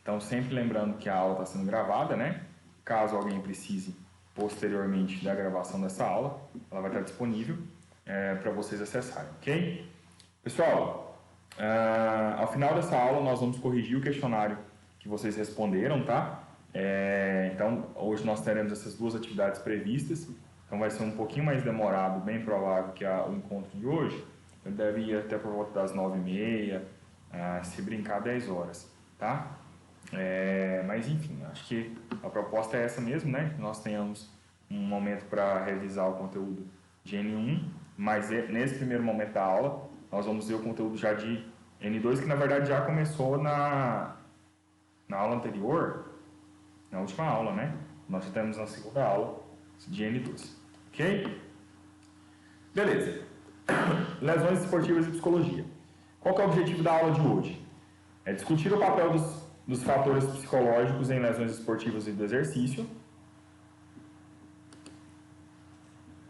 Então, sempre lembrando que a aula está sendo gravada, né? Caso alguém precise posteriormente da gravação dessa aula, ela vai estar disponível para vocês acessarem, ok? Pessoal, ao final dessa aula nós vamos corrigir o questionário que vocês responderam, tá? Então, hoje nós teremos essas duas atividades previstas, então vai ser um pouquinho mais demorado, bem provável que o encontro de hoje. Ele deve ir até por volta das 9h30, se brincar 10 horas, tá? Mas enfim, acho que a proposta é essa mesmo, né? Que nós tenhamos um momento para revisar o conteúdo de N1, mas nesse primeiro momento da aula, nós vamos ver o conteúdo já de N2, que na verdade já começou na aula anterior, na última aula, né? Nós já temos na segunda aula de N2, ok? Beleza. Lesões esportivas e psicologia. Qual que é o objetivo da aula de hoje? É discutir o papel dos fatores psicológicos em lesões esportivas e do exercício.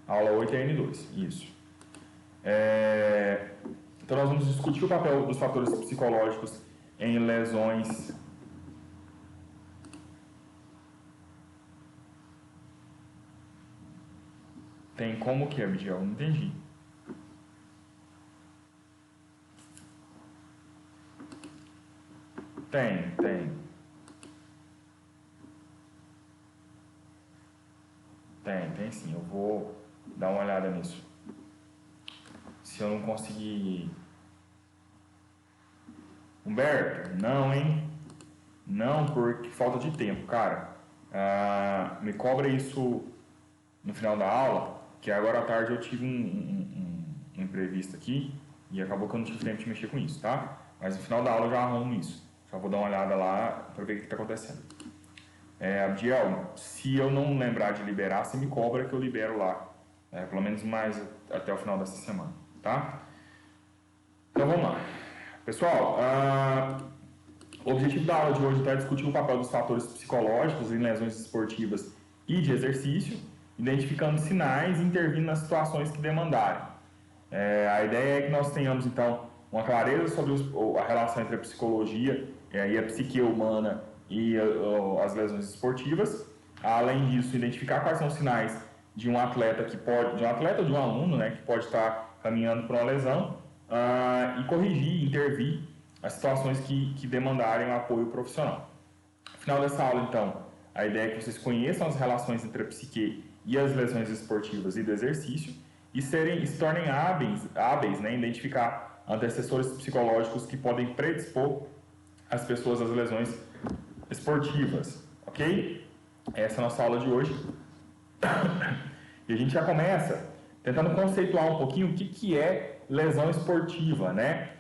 Aula 8 é N2, isso. Então nós vamos discutir o papel dos fatores psicológicos em lesões Tem como que, Abdiel? Não entendi. Tem. Tem sim. Eu vou dar uma olhada nisso. Se eu não conseguir... Humberto? Não, hein? Não, porque falta de tempo, cara. Me cobra isso no final da aula, que agora à tarde eu tive um imprevisto aqui e acabou que eu não tive tempo de mexer com isso, tá? Mas no final da aula eu já arrumo isso. Só vou dar uma olhada lá para ver o que está acontecendo. Abdiel, se eu não lembrar de liberar, você me cobra que eu libero lá. Pelo menos mais até o final dessa semana, tá? Então vamos lá. Pessoal, o objetivo da aula de hoje é discutir o papel dos fatores psicológicos em lesões esportivas e de exercício, identificando sinais e intervindo nas situações que demandarem. A ideia é que nós tenhamos, então, uma clareza sobre a relação entre a psicologia e a psique humana e as lesões esportivas. Além disso, identificar quais são os sinais de um atleta ou de um aluno, né, que pode estar caminhando para uma lesão, e corrigir, intervir as situações que demandarem um apoio profissional. No final dessa aula, então, a ideia é que vocês conheçam as relações entre a psique e as lesões esportivas e do exercício e se tornem hábeis, né, em identificar antecessores psicológicos que podem predispor as pessoas às lesões esportivas, ok? Essa é a nossa aula de hoje. E a gente já começa tentando conceituar um pouquinho o que é lesão esportiva, né?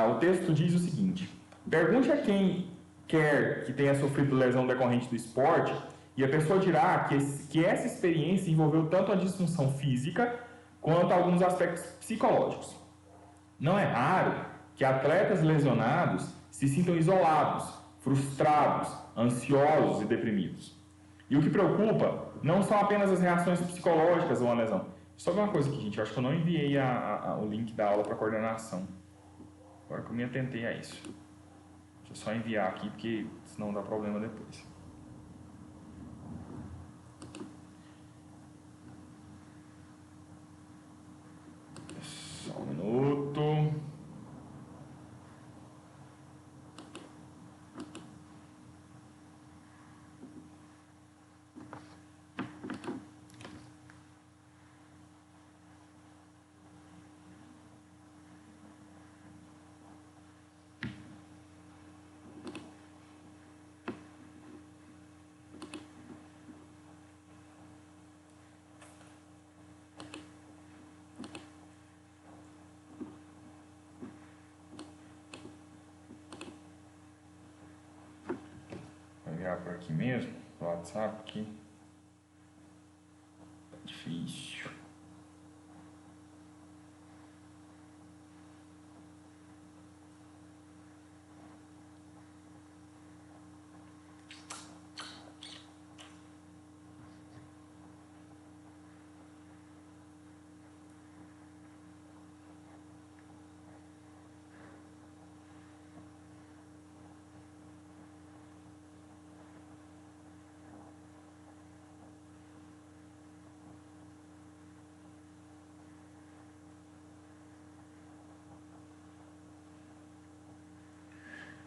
O texto diz o seguinte: pergunte a quem quer que tenha sofrido lesão decorrente do esporte e a pessoa dirá que essa experiência envolveu tanto a disfunção física quanto alguns aspectos psicológicos. Não é raro que atletas lesionados se sintam isolados, frustrados, ansiosos e deprimidos. E o que preocupa não são apenas as reações psicológicas a uma lesão. Só uma coisa aqui, gente, eu acho que eu não enviei o link da aula para coordenação. Agora que eu me atentei a isso. Deixa eu só enviar aqui, porque senão dá problema depois. Só um minuto. Vou enviar por aqui mesmo, no WhatsApp aqui. Tá difícil.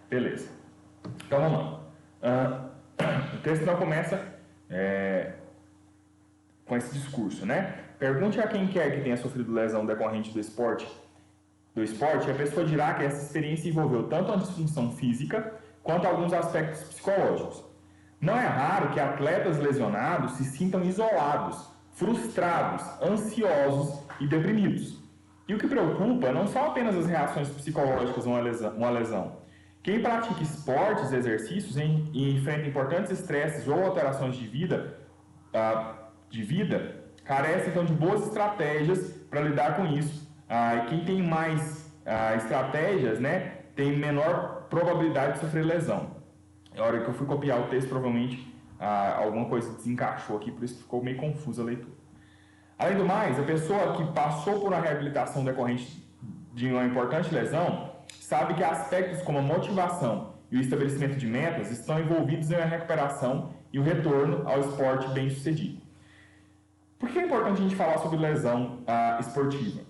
Beleza. Então vamos lá. O texto não começa com esse discurso, né? Pergunte a quem quer que tenha sofrido lesão decorrente do esporte, e a pessoa dirá que essa experiência envolveu tanto a disfunção física quanto alguns aspectos psicológicos. Não é raro que atletas lesionados se sintam isolados, frustrados, ansiosos e deprimidos. E o que preocupa não são apenas as reações psicológicas a uma lesão. Quem pratica esportes e exercícios e enfrenta importantes estresses ou alterações de vida, carece então de boas estratégias para lidar com isso. E quem tem mais estratégias, né, tem menor probabilidade de sofrer lesão. Na hora que eu fui copiar o texto, provavelmente alguma coisa desencaixou aqui, por isso ficou meio confusa a leitura. Além do mais, a pessoa que passou por uma reabilitação decorrente de uma importante lesão sabe que aspectos como a motivação e o estabelecimento de metas estão envolvidos em uma recuperação e o retorno ao esporte bem-sucedido. Por que é importante a gente falar sobre lesão esportiva?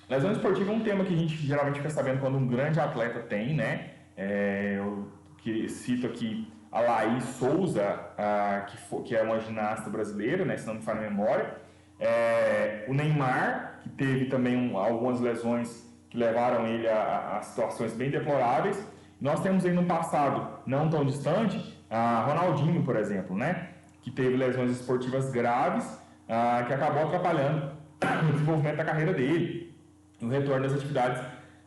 Lesão esportiva é um tema que a gente geralmente fica sabendo quando um grande atleta tem, né? Eu cito aqui a Laís Souza, que é uma ginasta brasileira, né? Se não me falha a memória. O Neymar, que teve também algumas lesões que levaram ele a situações bem deploráveis. Nós temos aí no passado, não tão distante, Ronaldinho, por exemplo, né? Que teve lesões esportivas graves, que acabou atrapalhando o desenvolvimento da carreira dele, o retorno das atividades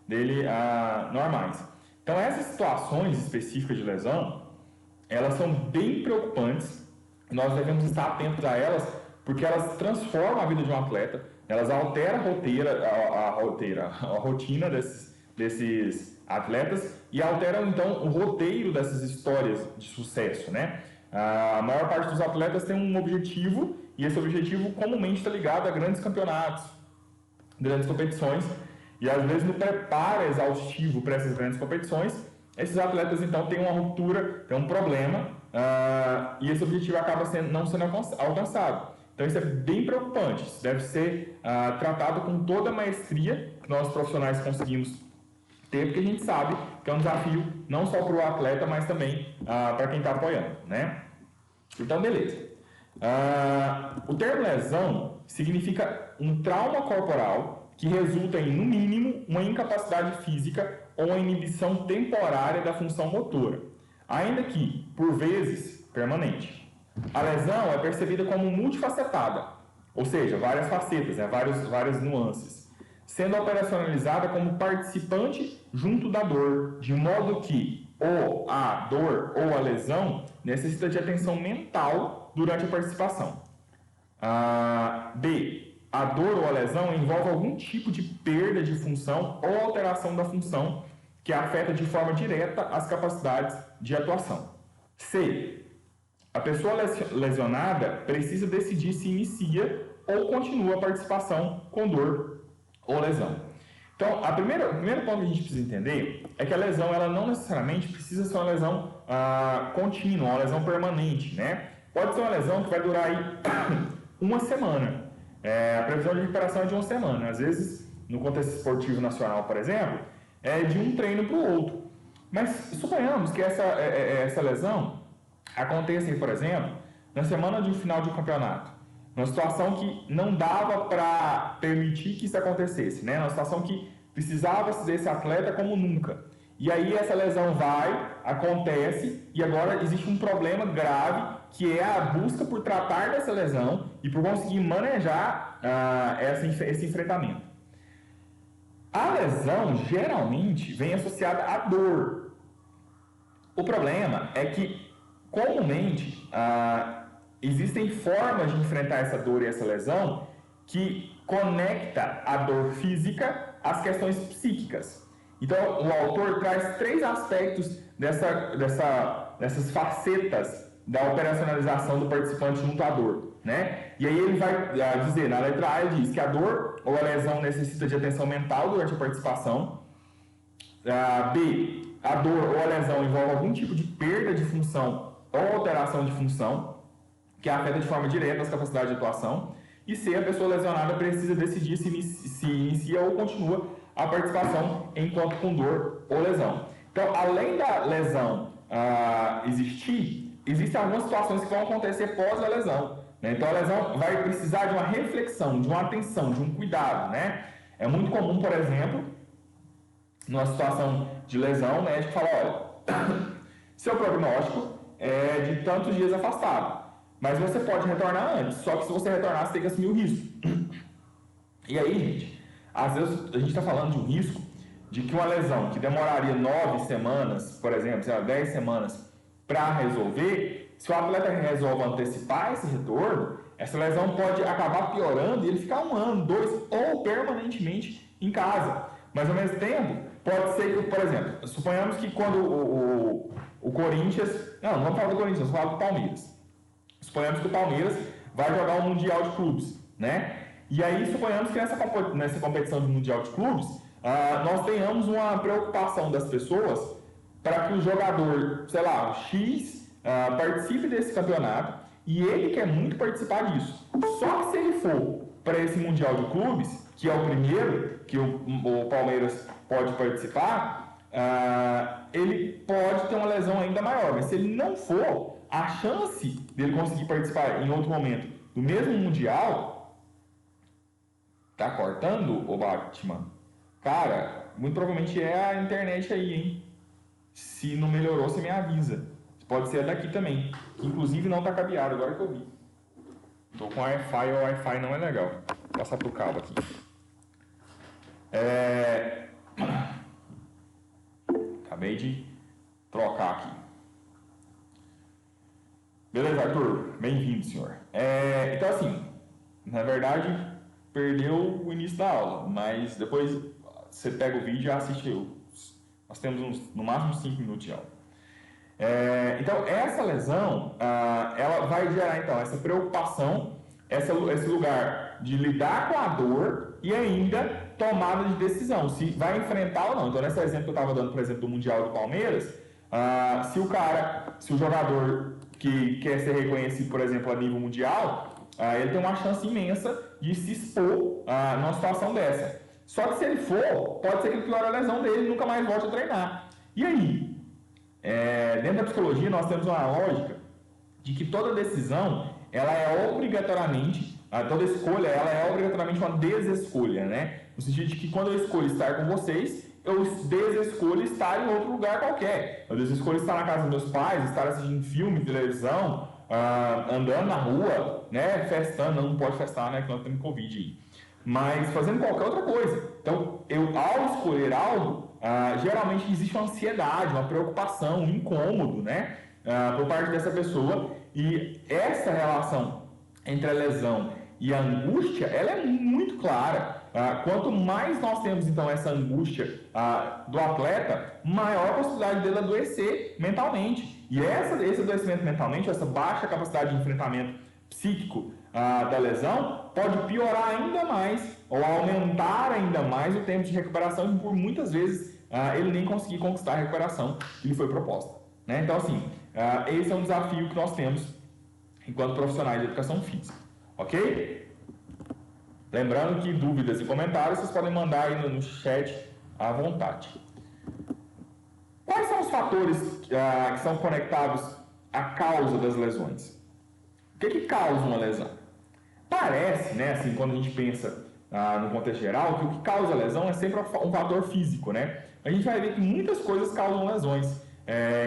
dele normais. Então, essas situações específicas de lesão, elas são bem preocupantes. Nós devemos estar atentos a elas, porque elas transformam a vida de um atleta, elas alteram a rotina desses atletas e alteram, então, o roteiro dessas histórias de sucesso, né? A maior parte dos atletas tem um objetivo, e esse objetivo comumente está ligado a grandes campeonatos, grandes competições, e às vezes no preparo exaustivo para essas grandes competições, esses atletas então têm uma ruptura, têm um problema, e esse objetivo acaba não sendo alcançado. Então isso é bem preocupante, isso deve ser tratado com toda a maestria que nós profissionais conseguimos ter, porque a gente sabe que é um desafio não só para o atleta, mas também para quem está apoiando, né? Então, beleza. O termo lesão significa um trauma corporal que resulta em, no mínimo, uma incapacidade física ou uma inibição temporária da função motora, ainda que, por vezes, permanente. A lesão é percebida como multifacetada, ou seja, várias facetas, né, várias nuances, sendo operacionalizada como participante junto da dor, de modo que ou a dor ou a lesão necessita de atenção mental durante a participação. B. A dor ou a lesão envolve algum tipo de perda de função ou alteração da função que afeta de forma direta as capacidades de atuação. C. A pessoa lesionada precisa decidir se inicia ou continua a participação com dor ou lesão. Então, o primeiro ponto que a gente precisa entender é que a lesão ela não necessariamente precisa ser uma lesão contínua, uma lesão permanente, né? Pode ser uma lesão que vai durar aí uma semana. A previsão de recuperação é de uma semana. Às vezes, no contexto esportivo nacional, por exemplo, é de um treino para o outro. Mas suponhamos que essa lesão aconteça, por exemplo, na semana de um final de um campeonato. Uma situação que não dava para permitir que isso acontecesse, né? Uma situação que precisava desse atleta como nunca. E aí essa lesão acontece, e agora existe um problema grave, que é a busca por tratar dessa lesão e por conseguir manejar esse enfrentamento. A lesão, geralmente, vem associada à dor. O problema é que, comumente, existem formas de enfrentar essa dor e essa lesão que conecta a dor física às questões psíquicas. Então, o autor traz 3 aspectos dessas facetas da operacionalização do participante junto à dor, né? E aí ele vai dizer, na letra A, ele diz que a dor ou a lesão necessita de atenção mental durante a participação. B, a dor ou a lesão envolve algum tipo de perda de função ou alteração de função que afeta de forma direta as capacidades de atuação. E C, a pessoa lesionada precisa decidir se inicia ou continua a participação enquanto com dor ou lesão. Então, além da lesão existir, existem algumas situações que vão acontecer pós a lesão. Né? Então, a lesão vai precisar de uma reflexão, de uma atenção, de um cuidado. Né? É muito comum, por exemplo, numa situação de lesão, o médico fala, olha, seu prognóstico é de tantos dias afastado, mas você pode retornar antes, só que se você retornar, você tem que assumir o risco. E aí, gente, às vezes a gente está falando de um risco de que uma lesão que demoraria 9 semanas, por exemplo, sei lá, 10 semanas para resolver, se o atleta resolve antecipar esse retorno, essa lesão pode acabar piorando e ele ficar 1 ano, 2 ou permanentemente em casa. Mas ao mesmo tempo, pode ser que, por exemplo, suponhamos que quando o Corinthians, não vamos falar do Corinthians, vamos falar do Palmeiras. Suponhamos que o Palmeiras vai jogar um Mundial de Clubes, né? E aí suponhamos que nessa competição de Mundial de Clubes, nós tenhamos uma preocupação das pessoas para que o jogador, sei lá, X, participe desse campeonato e ele quer muito participar disso. Só que se ele for para esse Mundial de Clubes, que é o primeiro que o Palmeiras pode participar, ele pode ter uma lesão ainda maior. Mas se ele não for, a chance dele conseguir participar em outro momento do mesmo Mundial... Tá cortando, ô Batman? Cara, muito provavelmente é a internet aí, hein? Se não melhorou, você me avisa. Pode ser daqui também. Inclusive não tá cabeado, agora que eu vi. Tô com Wi-Fi, o Wi-Fi não é legal. Vou passar pro cabo aqui. Acabei de trocar aqui. Beleza, Arthur? Bem-vindo, senhor. Então, assim, na verdade... perdeu o início da aula, mas depois você pega o vídeo e assiste. Nós temos no máximo 5 minutos de aula. Então, essa lesão, ela vai gerar então essa preocupação, esse lugar de lidar com a dor e ainda tomada de decisão, se vai enfrentar ou não. Então, nesse exemplo que eu estava dando, por exemplo, do Mundial do Palmeiras, se o jogador que quer ser reconhecido, por exemplo, a nível mundial, ele tem uma chance imensa de se expor numa situação dessa. Só que se ele for, pode ser que ele piore a lesão dele e nunca mais volte a treinar. E aí? Dentro da psicologia, nós temos uma lógica de que toda decisão, ela é obrigatoriamente, toda escolha, ela é obrigatoriamente uma desescolha, né? No sentido de que quando eu escolho estar com vocês, eu desescolho estar em outro lugar qualquer. Eu desescolho estar na casa dos meus pais, estar assistindo filme, televisão, andando na rua, né, festando, não pode festar, né, que nós temos Covid aí, mas fazendo qualquer outra coisa. Então, ao escolher algo, geralmente existe uma ansiedade, uma preocupação, um incômodo, né, por parte dessa pessoa, e essa relação entre a lesão e a angústia, ela é muito clara. Quanto mais nós temos, então, essa angústia do atleta, maior a possibilidade dele adoecer mentalmente. E esse adoecimento mentalmente, essa baixa capacidade de enfrentamento psíquico da lesão, pode piorar ainda mais ou aumentar ainda mais o tempo de recuperação e por muitas vezes ele nem conseguir conquistar a recuperação que lhe foi proposta. Né? Então, assim, esse é um desafio que nós temos enquanto profissionais de educação física. Ok? Lembrando que dúvidas e comentários vocês podem mandar aí no chat à vontade. Quais são os fatores que são conectados à causa das lesões? O que causa uma lesão? Parece, né, assim, quando a gente pensa no contexto geral, que o que causa a lesão é sempre um fator físico, né? A gente vai ver que muitas coisas causam lesões.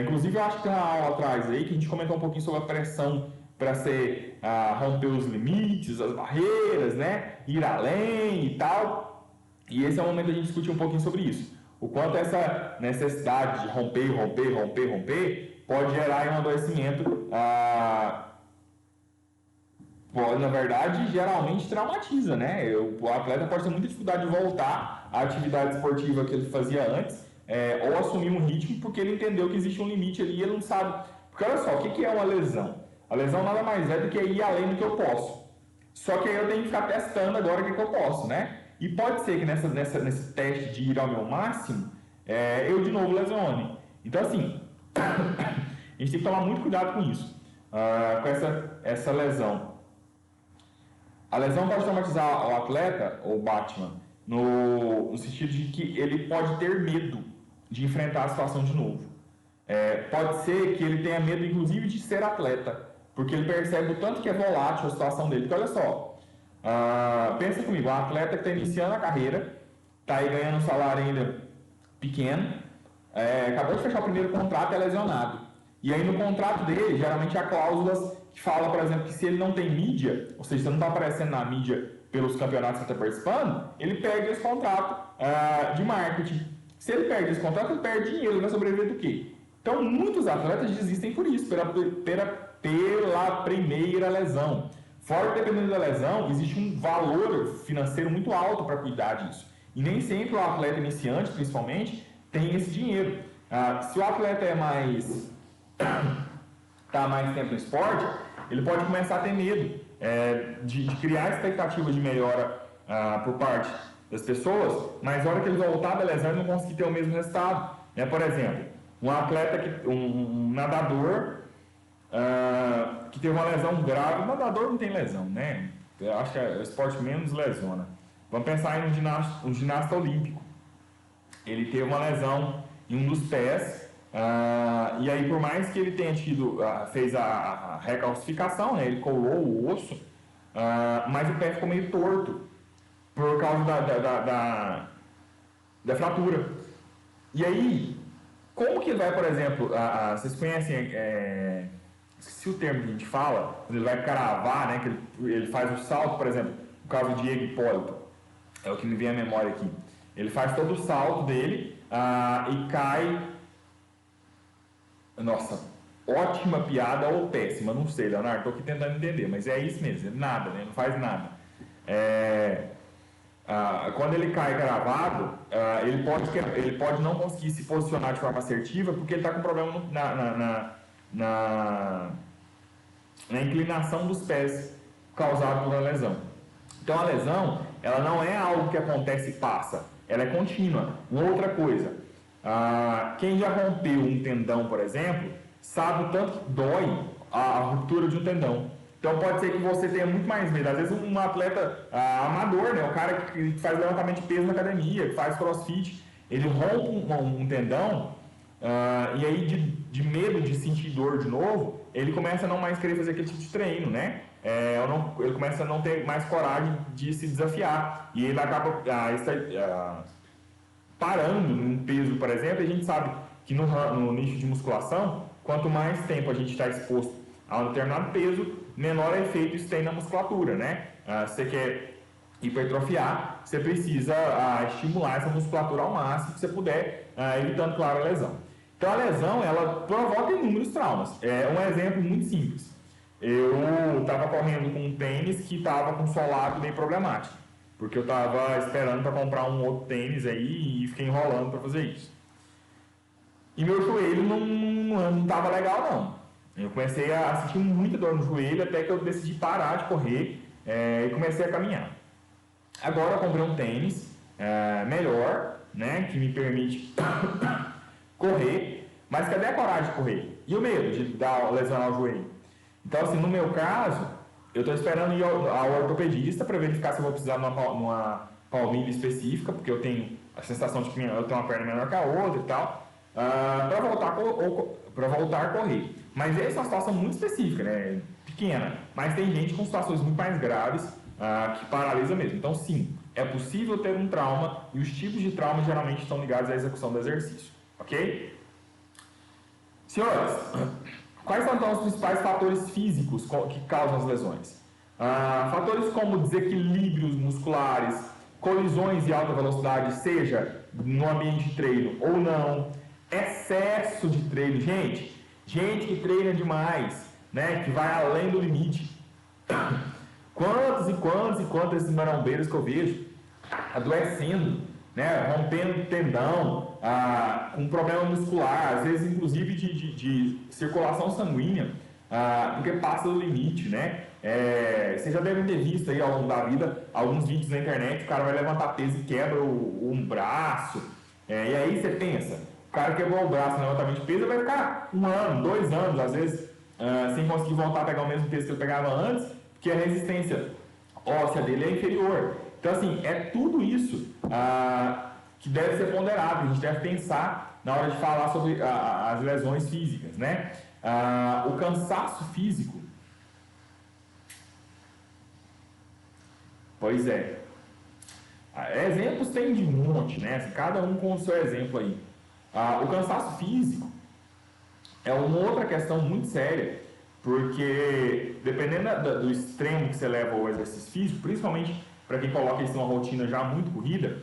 Inclusive, eu acho que tem uma aula atrás aí que a gente comentou um pouquinho sobre a pressão para romper os limites, as barreiras, né? Ir além e tal. E esse é o momento da gente discutir um pouquinho sobre isso. O quanto essa necessidade de romper, pode gerar um adoecimento, na verdade, geralmente traumatiza, né? O atleta pode ter muita dificuldade de voltar à atividade esportiva que ele fazia antes, ou assumir um ritmo porque ele entendeu que existe um limite ali e ele não sabe. Porque olha só, o que é uma lesão? A lesão nada mais é do que ir além do que eu posso. Só que aí eu tenho que ficar testando agora o que eu posso, né? E pode ser que nesse teste de ir ao meu máximo, eu de novo lesione. Então, assim, a gente tem que tomar muito cuidado com isso, com essa lesão. A lesão pode traumatizar o atleta, ou Batman, no sentido de que ele pode ter medo. de enfrentar a situação de novo. Pode ser que ele tenha medo, inclusive, de ser atleta, porque ele percebe o tanto que é volátil a situação dele. Porque olha só, pensa comigo, um atleta que está iniciando a carreira, está aí ganhando um salário ainda pequeno, acabou de fechar o primeiro contrato e é lesionado. E aí no contrato dele, geralmente há cláusulas que falam, por exemplo, que se ele não tem mídia, ou seja, se não está aparecendo na mídia pelos campeonatos que está participando, ele perde esse contrato de marketing. Se ele perde esse contrato, ele perde dinheiro, ele vai sobreviver do quê? Então, muitos atletas desistem por isso, pela primeira lesão. Fora que, dependendo da lesão, existe um valor financeiro muito alto para cuidar disso. E nem sempre o atleta iniciante, principalmente, tem esse dinheiro. Se o atleta está mais tempo no esporte, ele pode começar a ter medo de criar expectativas de melhora por parte das pessoas, mas na hora que ele voltar da lesão, ele não conseguir ter o mesmo resultado. Por exemplo, um atleta, um nadador que teve uma lesão grave. O nadador não tem lesão, né? Eu acho que é o esporte que menos lesiona. Vamos pensar em um ginasta olímpico. Ele teve uma lesão em um dos pés, e aí por mais que ele tenha fez a recalcificação, né? Ele colou o osso, mas o pé ficou meio torto por causa da fratura. E aí, como que ele vai, por exemplo, vocês conhecem, esqueci o termo que a gente fala, quando ele vai cravar, né, que ele faz o salto, por exemplo, no caso do Diego Hipólito, é o que me vem à memória aqui. Ele faz todo o salto dele e cai. Nossa, ótima piada ou péssima, não sei, Leonardo, estou aqui tentando entender, mas é isso mesmo, nada, né, não faz nada. Quando ele cai gravado, ele pode não conseguir se posicionar de forma assertiva porque ele está com problema na inclinação dos pés causado por uma lesão. Então a lesão, ela não é algo que acontece e passa, ela é contínua. Uma outra coisa, quem já rompeu um tendão, por exemplo, sabe o tanto que dói a ruptura de um tendão. Então pode ser que você tenha muito mais medo. Às vezes um atleta amador, né, o cara que faz levantamento de peso na academia, que faz crossfit, ele rompe um tendão, e aí de medo de sentir dor de novo, ele começa a não mais querer fazer aquele tipo de treino, né? Ele começa a não ter mais coragem de se desafiar. E ele acaba parando num peso, por exemplo. A gente sabe que no nicho de musculação, quanto mais tempo a gente está exposto a um determinado peso, menor efeito isso tem na musculatura, né? Você quer hipertrofiar, você precisa estimular essa musculatura ao máximo que você puder, evitando, claro, a lesão. Então a lesão, ela provoca inúmeros traumas. Um exemplo muito simples. Eu estava correndo com um tênis que estava com solado meio problemático, porque eu estava esperando para comprar um outro tênis aí e fiquei enrolando para fazer isso. E meu joelho não estava legal, não. Eu comecei a sentir muita dor no joelho até que eu decidi parar de correr e comecei a caminhar. Agora eu comprei um tênis melhor, né, que me permite correr, mas cadê a coragem de correr? E o medo de lesionar o joelho? Então, assim, no meu caso, eu estou esperando ir ao ortopedista para verificar se eu vou precisar de uma palmilha específica, porque eu tenho a sensação de que eu tenho uma perna menor que a outra e tal, para voltar a correr. Mas essa é uma situação muito específica, né? Pequena. Mas tem gente com situações muito mais graves que paralisa mesmo. Então, sim, é possível ter um trauma e os tipos de trauma geralmente estão ligados à execução do exercício. Ok? Senhores, quais são então os principais fatores físicos que causam as lesões? Fatores como desequilíbrios musculares, colisões de alta velocidade, seja no ambiente de treino ou não, excesso de treino, gente que treina demais, né, que vai além do limite. Quantos desses marombeiros que eu vejo adoecendo, né, rompendo tendão, com problema muscular, às vezes inclusive de circulação sanguínea, porque passa do limite, né? Vocês já devem ter visto aí ao longo da vida alguns vídeos na internet, o cara vai levantar peso e quebra um braço, e aí você pensa, o cara quebrou o braço no levantamento de peso, vai ficar 1 ano, 2 anos, às vezes, sem conseguir voltar a pegar o mesmo peso que ele pegava antes, porque a resistência óssea dele é inferior. Então, assim, é tudo isso que deve ser ponderado. A gente deve pensar na hora de falar sobre as lesões físicas, né? O cansaço físico. Pois é. Exemplos tem de monte, né? Cada um com o seu exemplo aí. O cansaço físico é uma outra questão muito séria, porque dependendo do extremo que você leva ao exercício físico, principalmente para quem coloca isso numa rotina já muito corrida,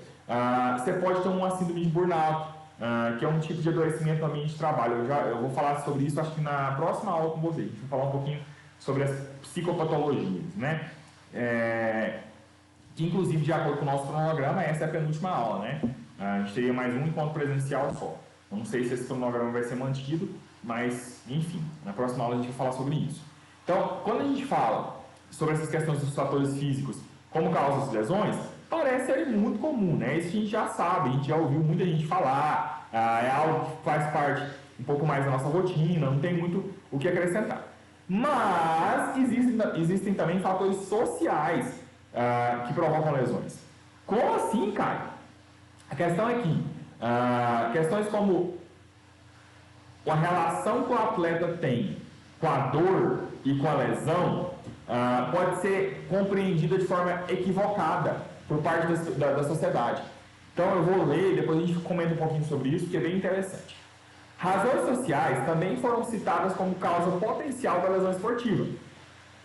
você pode ter uma síndrome de burnout, que é um tipo de adoecimento no ambiente de trabalho. Eu vou falar sobre isso, acho que na próxima aula com vocês. A gente vai falar um pouquinho sobre as psicopatologias, né? Que inclusive, de acordo com o nosso cronograma, essa é a penúltima aula, né? A gente teria mais um encontro presencial só. Eu não sei se esse cronograma vai ser mantido, mas, enfim, na próxima aula a gente vai falar sobre isso. Então, quando a gente fala sobre essas questões dos fatores físicos como causas de lesões, parece ser muito comum, né? Isso a gente já sabe, a gente já ouviu muita gente falar, é algo que faz parte um pouco mais da nossa rotina, não tem muito o que acrescentar. Mas existem também fatores sociais que provocam lesões. Como assim, Caio? A questão é que questões como a relação que o atleta tem com a dor e com a lesão pode ser compreendida de forma equivocada por parte da sociedade. Então eu vou ler, depois a gente comenta um pouquinho sobre isso, que é bem interessante. Razões sociais também foram citadas como causa potencial da lesão esportiva.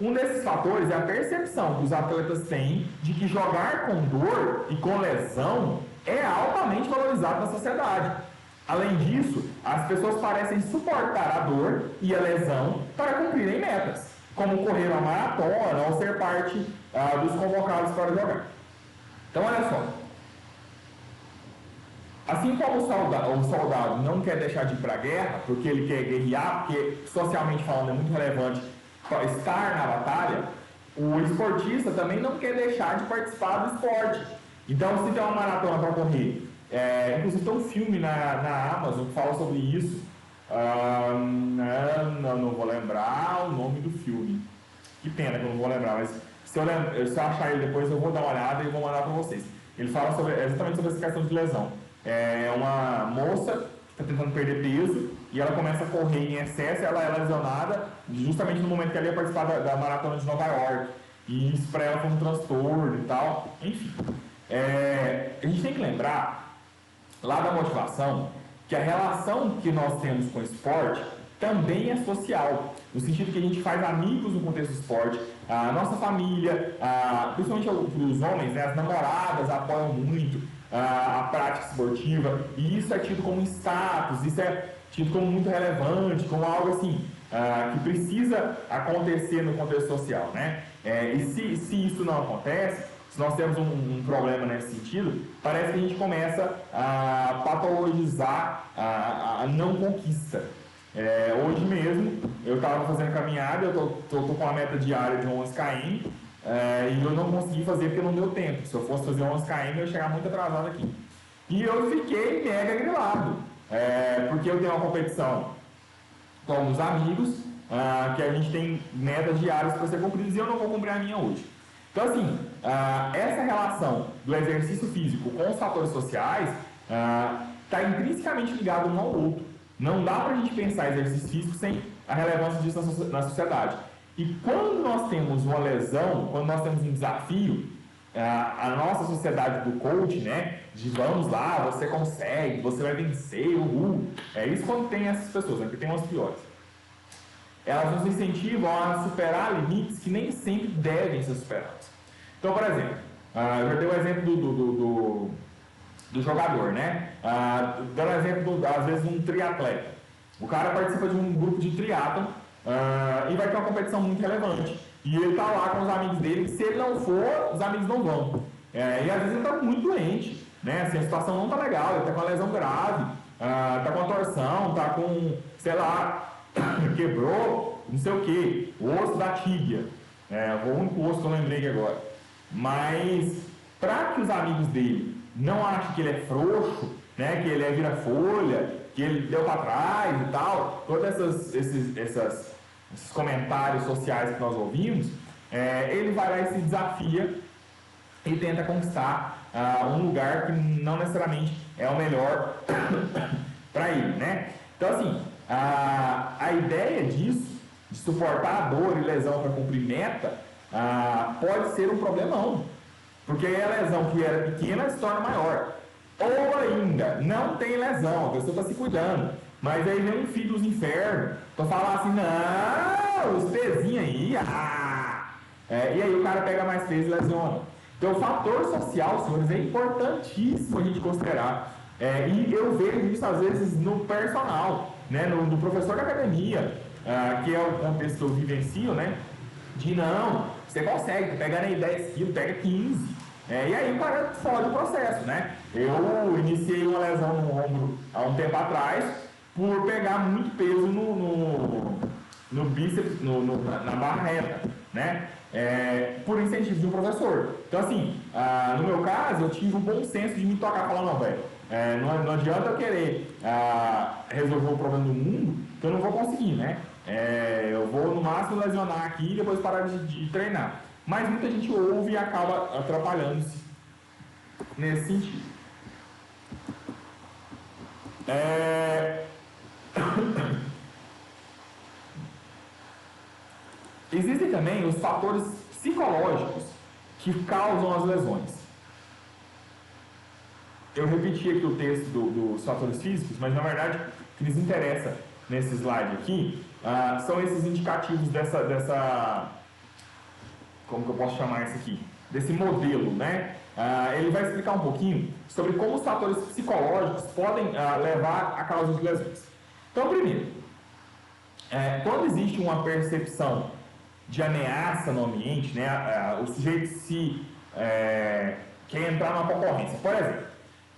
Um desses fatores é a percepção que os atletas têm de que jogar com dor e com lesão é altamente valorizado na sociedade. Além disso, as pessoas parecem suportar a dor e a lesão para cumprirem metas, como correr uma maratona ou ser parte dos convocados para jogar. Então, olha só. Assim como o soldado não quer deixar de ir para a guerra, porque ele quer guerrear, porque socialmente falando é muito relevante estar na batalha, o esportista também não quer deixar de participar do esporte. Então, se tem uma maratona para correr, inclusive tem um filme na Amazon que fala sobre isso, não vou lembrar o nome do filme, que pena que eu não vou lembrar, mas se eu achar ele depois eu vou dar uma olhada e vou mandar para vocês. Ele fala exatamente sobre essa questão de lesão. É uma moça que está tentando perder peso e ela começa a correr em excesso, ela é lesionada justamente no momento que ela ia participar da maratona de Nova York. E isso para ela foi um transtorno e tal. Enfim, a gente tem que lembrar lá da motivação que a relação que nós temos com o esporte também é social, no sentido que a gente faz amigos no contexto do esporte, a nossa família, principalmente para os homens, né, as namoradas apoiam muito a prática esportiva, e isso é tido como status, isso é tido como muito relevante, como algo assim, que precisa acontecer no contexto social, né? E se isso não acontece, se nós temos um problema nesse sentido, parece que a gente começa a patologizar a não conquista. Hoje mesmo, eu estava fazendo caminhada, eu estou com uma meta diária de 11 km, e eu não consegui fazer porque não deu tempo. Se eu fosse fazer 11 km, eu ia chegar muito atrasado aqui. E eu fiquei mega grilado, porque eu tenho uma competição com alguns amigos, que a gente tem metas diárias para ser cumpridas e eu não vou cumprir a minha hoje. Então, assim, essa relação do exercício físico com os fatores sociais está intrinsecamente ligado um ao outro. Não dá para a gente pensar exercício físico sem a relevância disso na sociedade. E quando nós temos uma lesão, quando nós temos um desafio, a nossa sociedade do coach, né, de vamos lá, você consegue, você vai vencer, uhul. É isso quando tem essas pessoas, né, porque tem umas piores. Elas nos incentivam a superar limites que nem sempre devem ser superados. Então, por exemplo, eu já dei o exemplo do jogador, né? Dando exemplo, às vezes, de um triatleta. O cara participa de um grupo de triatlon e vai ter uma competição muito relevante. E ele está lá com os amigos dele, que se ele não for, os amigos não vão. E às vezes ele está muito doente, né? Assim, a situação não está legal, ele está com uma lesão grave, está com uma torção, está com, sei lá, quebrou, não sei o que, o osso da tíbia. O único osso que eu lembrei aqui agora. Mas, para que os amigos dele não achem que ele é frouxo, né, que ele é vira-folha, que ele deu para trás e tal, todos esses comentários sociais que nós ouvimos, ele vai lá e se desafia e tenta conquistar um lugar que não necessariamente é o melhor para para ele, né? Então, assim, a ideia disso, de suportar a dor e lesão para cumprir meta, pode ser um problemão, porque aí a lesão que era pequena se torna maior. Ou ainda, não tem lesão, a pessoa está se cuidando, mas aí vem um filho dos infernos para falar assim, não, os pezinhos aí, e aí o cara pega mais peso e lesiona. Então o fator social, senhores, é importantíssimo a gente considerar. E eu vejo isso às vezes no personal, né, no professor da academia, que é o contexto que eu vivencio, né? De não, você consegue, pegando aí 10 quilos, pega 15. E aí o cara fode o processo, né? Eu iniciei uma lesão no ombro há um tempo atrás por pegar muito peso no bíceps, na barra reta, né? Por incentivo de um professor. Então, assim, no meu caso, eu tive um bom senso de me tocar e falar, não, velho, não adianta eu querer resolver o problema do mundo, que eu não vou conseguir, né? Eu vou no máximo lesionar aqui e depois parar de treinar. Mas muita gente ouve e acaba atrapalhando-se nesse sentido. Existem também os fatores psicológicos que causam as lesões. Eu repeti aqui o texto dos fatores físicos, mas na verdade o que nos interessa nesse slide aqui são esses indicativos dessa como que eu posso chamar isso aqui? Desse modelo, né? Ele vai explicar um pouquinho sobre como os fatores psicológicos podem levar a causa de lesões. Então, primeiro, quando existe uma percepção de ameaça no ambiente, né, o sujeito quer entrar numa concorrência. Por exemplo,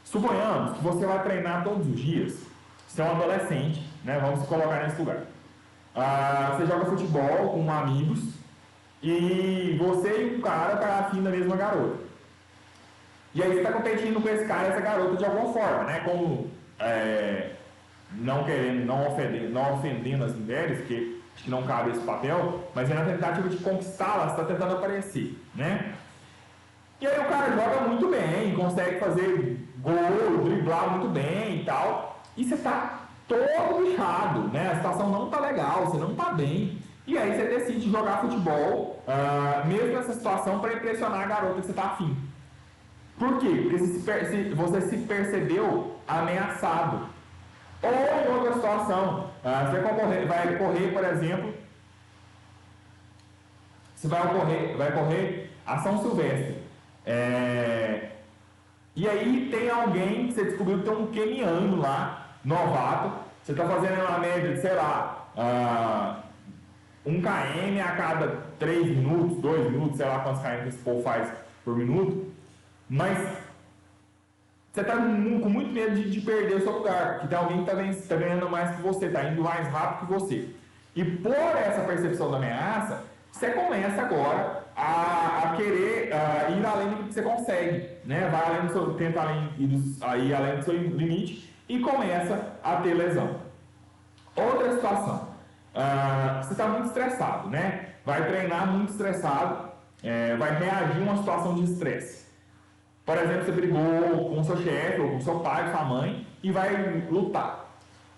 suponhamos que você vai treinar todos os dias, você é um adolescente, né, vamos se colocar nesse lugar. Você joga futebol com amigos, e você e um cara tá afim da mesma garota. E aí você está competindo com esse cara e essa garota de alguma forma, né? Como não ofendendo as mulheres, porque acho que não cabe esse papel, mas é na tentativa de conquistá-las, está tentando aparecer, né? E aí o cara joga muito bem, consegue fazer gol, driblar muito bem e tal, e você está todo bichado, né? A situação não tá legal, você não tá bem. E aí você decide jogar futebol, mesmo nessa situação, para impressionar a garota que você está afim. Por quê? Porque você se percebeu ameaçado. Ou em outra situação, você vai correr, por exemplo, você vai correr a São Silvestre. E aí tem alguém que você descobriu que tem um queniano lá, novato, você está fazendo uma média de, sei lá, 1 km a cada 3 minutos, 2 minutos, sei lá quantos km esse povo faz por minuto, mas você está com muito medo de perder o seu lugar, porque tem alguém que está ganhando mais que você, está indo mais rápido que você. E por essa percepção da ameaça, você começa agora a querer ir além do que você consegue, né? Vai além do seu, tenta ir além do seu limite e começa a ter lesão. Outra situação. Você está muito estressado, né? Vai treinar muito estressado, vai reagir a uma situação de estresse. Por exemplo, você brigou com o seu chefe, ou com o seu pai, com sua mãe, e vai lutar.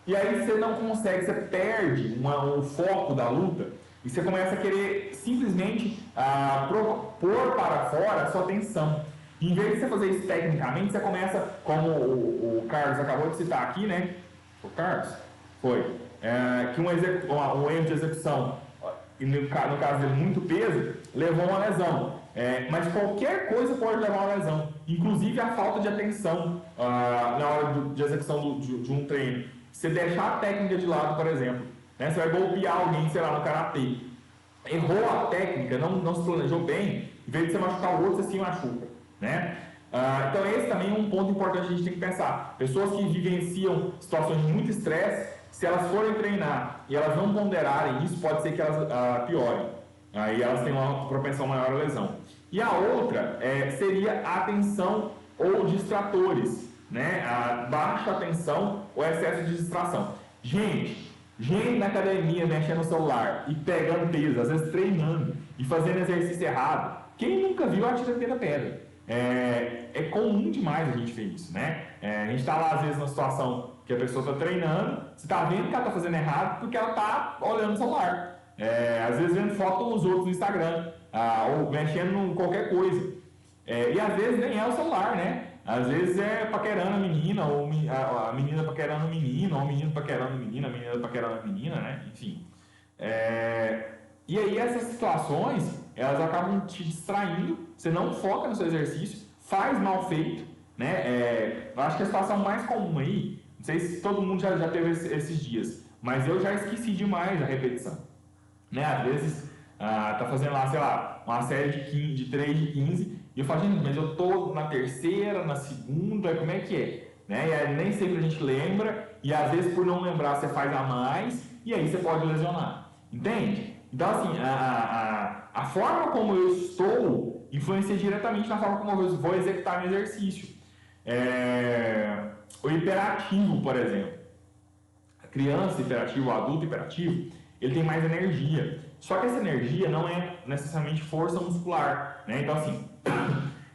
E aí você não consegue, você perde o foco da luta, e você começa a querer simplesmente pôr para fora a sua atenção. E em vez de você fazer isso tecnicamente, você começa, como o Carlos acabou de citar aqui, né? O Carlos? Foi. Que um erro de execução, no caso dele, muito peso, levou a uma lesão. Mas qualquer coisa pode levar a uma lesão, inclusive a falta de atenção na hora de execução de um treino. Você deixar a técnica de lado, por exemplo, né? Você vai golpear alguém, sei lá, no karatê. Errou a técnica, não se planejou bem, em vez de você machucar o outro, você se machuca, né? Então esse também é um ponto importante que a gente tem que pensar. Pessoas que vivenciam situações de muito estresse, se elas forem treinar e elas não ponderarem isso, pode ser que elas piorem. Aí elas têm uma propensão maior à lesão. E a outra seria a atenção ou distratores, né? A baixa atenção ou excesso de distração. Gente na academia mexendo no celular e pegando peso, às vezes treinando e fazendo exercício errado. Quem nunca viu atira a primeira pedra? É comum demais a gente ver isso, né? A gente está lá, às vezes, numa situação que a pessoa está treinando, você está vendo que ela está fazendo errado porque ela está olhando o celular. Às vezes vendo foto dos outros no Instagram, ou mexendo em qualquer coisa. E às vezes nem é o celular, né? Às vezes é paquerando a menina, ou a menina paquerando o menino, ou o menino paquerando a menina paquerando a menina, né? Enfim. E aí essas situações, elas acabam te distraindo, você não foca no seu exercício, faz mal feito, né? Eu acho que a situação mais comum aí, não sei se todo mundo já teve esses dias, mas eu já esqueci demais a repetição, né? Às vezes tá fazendo lá, sei lá, uma série de 3 de 15 e eu falo, gente, mas eu tô na terceira, na segunda, como é que é? Né? E aí, nem sempre a gente lembra e às vezes por não lembrar você faz a mais e aí você pode lesionar, entende? Então, assim, a forma como eu estou influencia diretamente na forma como eu vou executar meu exercício. O hiperativo, por exemplo, a criança hiperativa, o adulto hiperativo, ele tem mais energia. Só que essa energia não é necessariamente força muscular, né? Então, assim,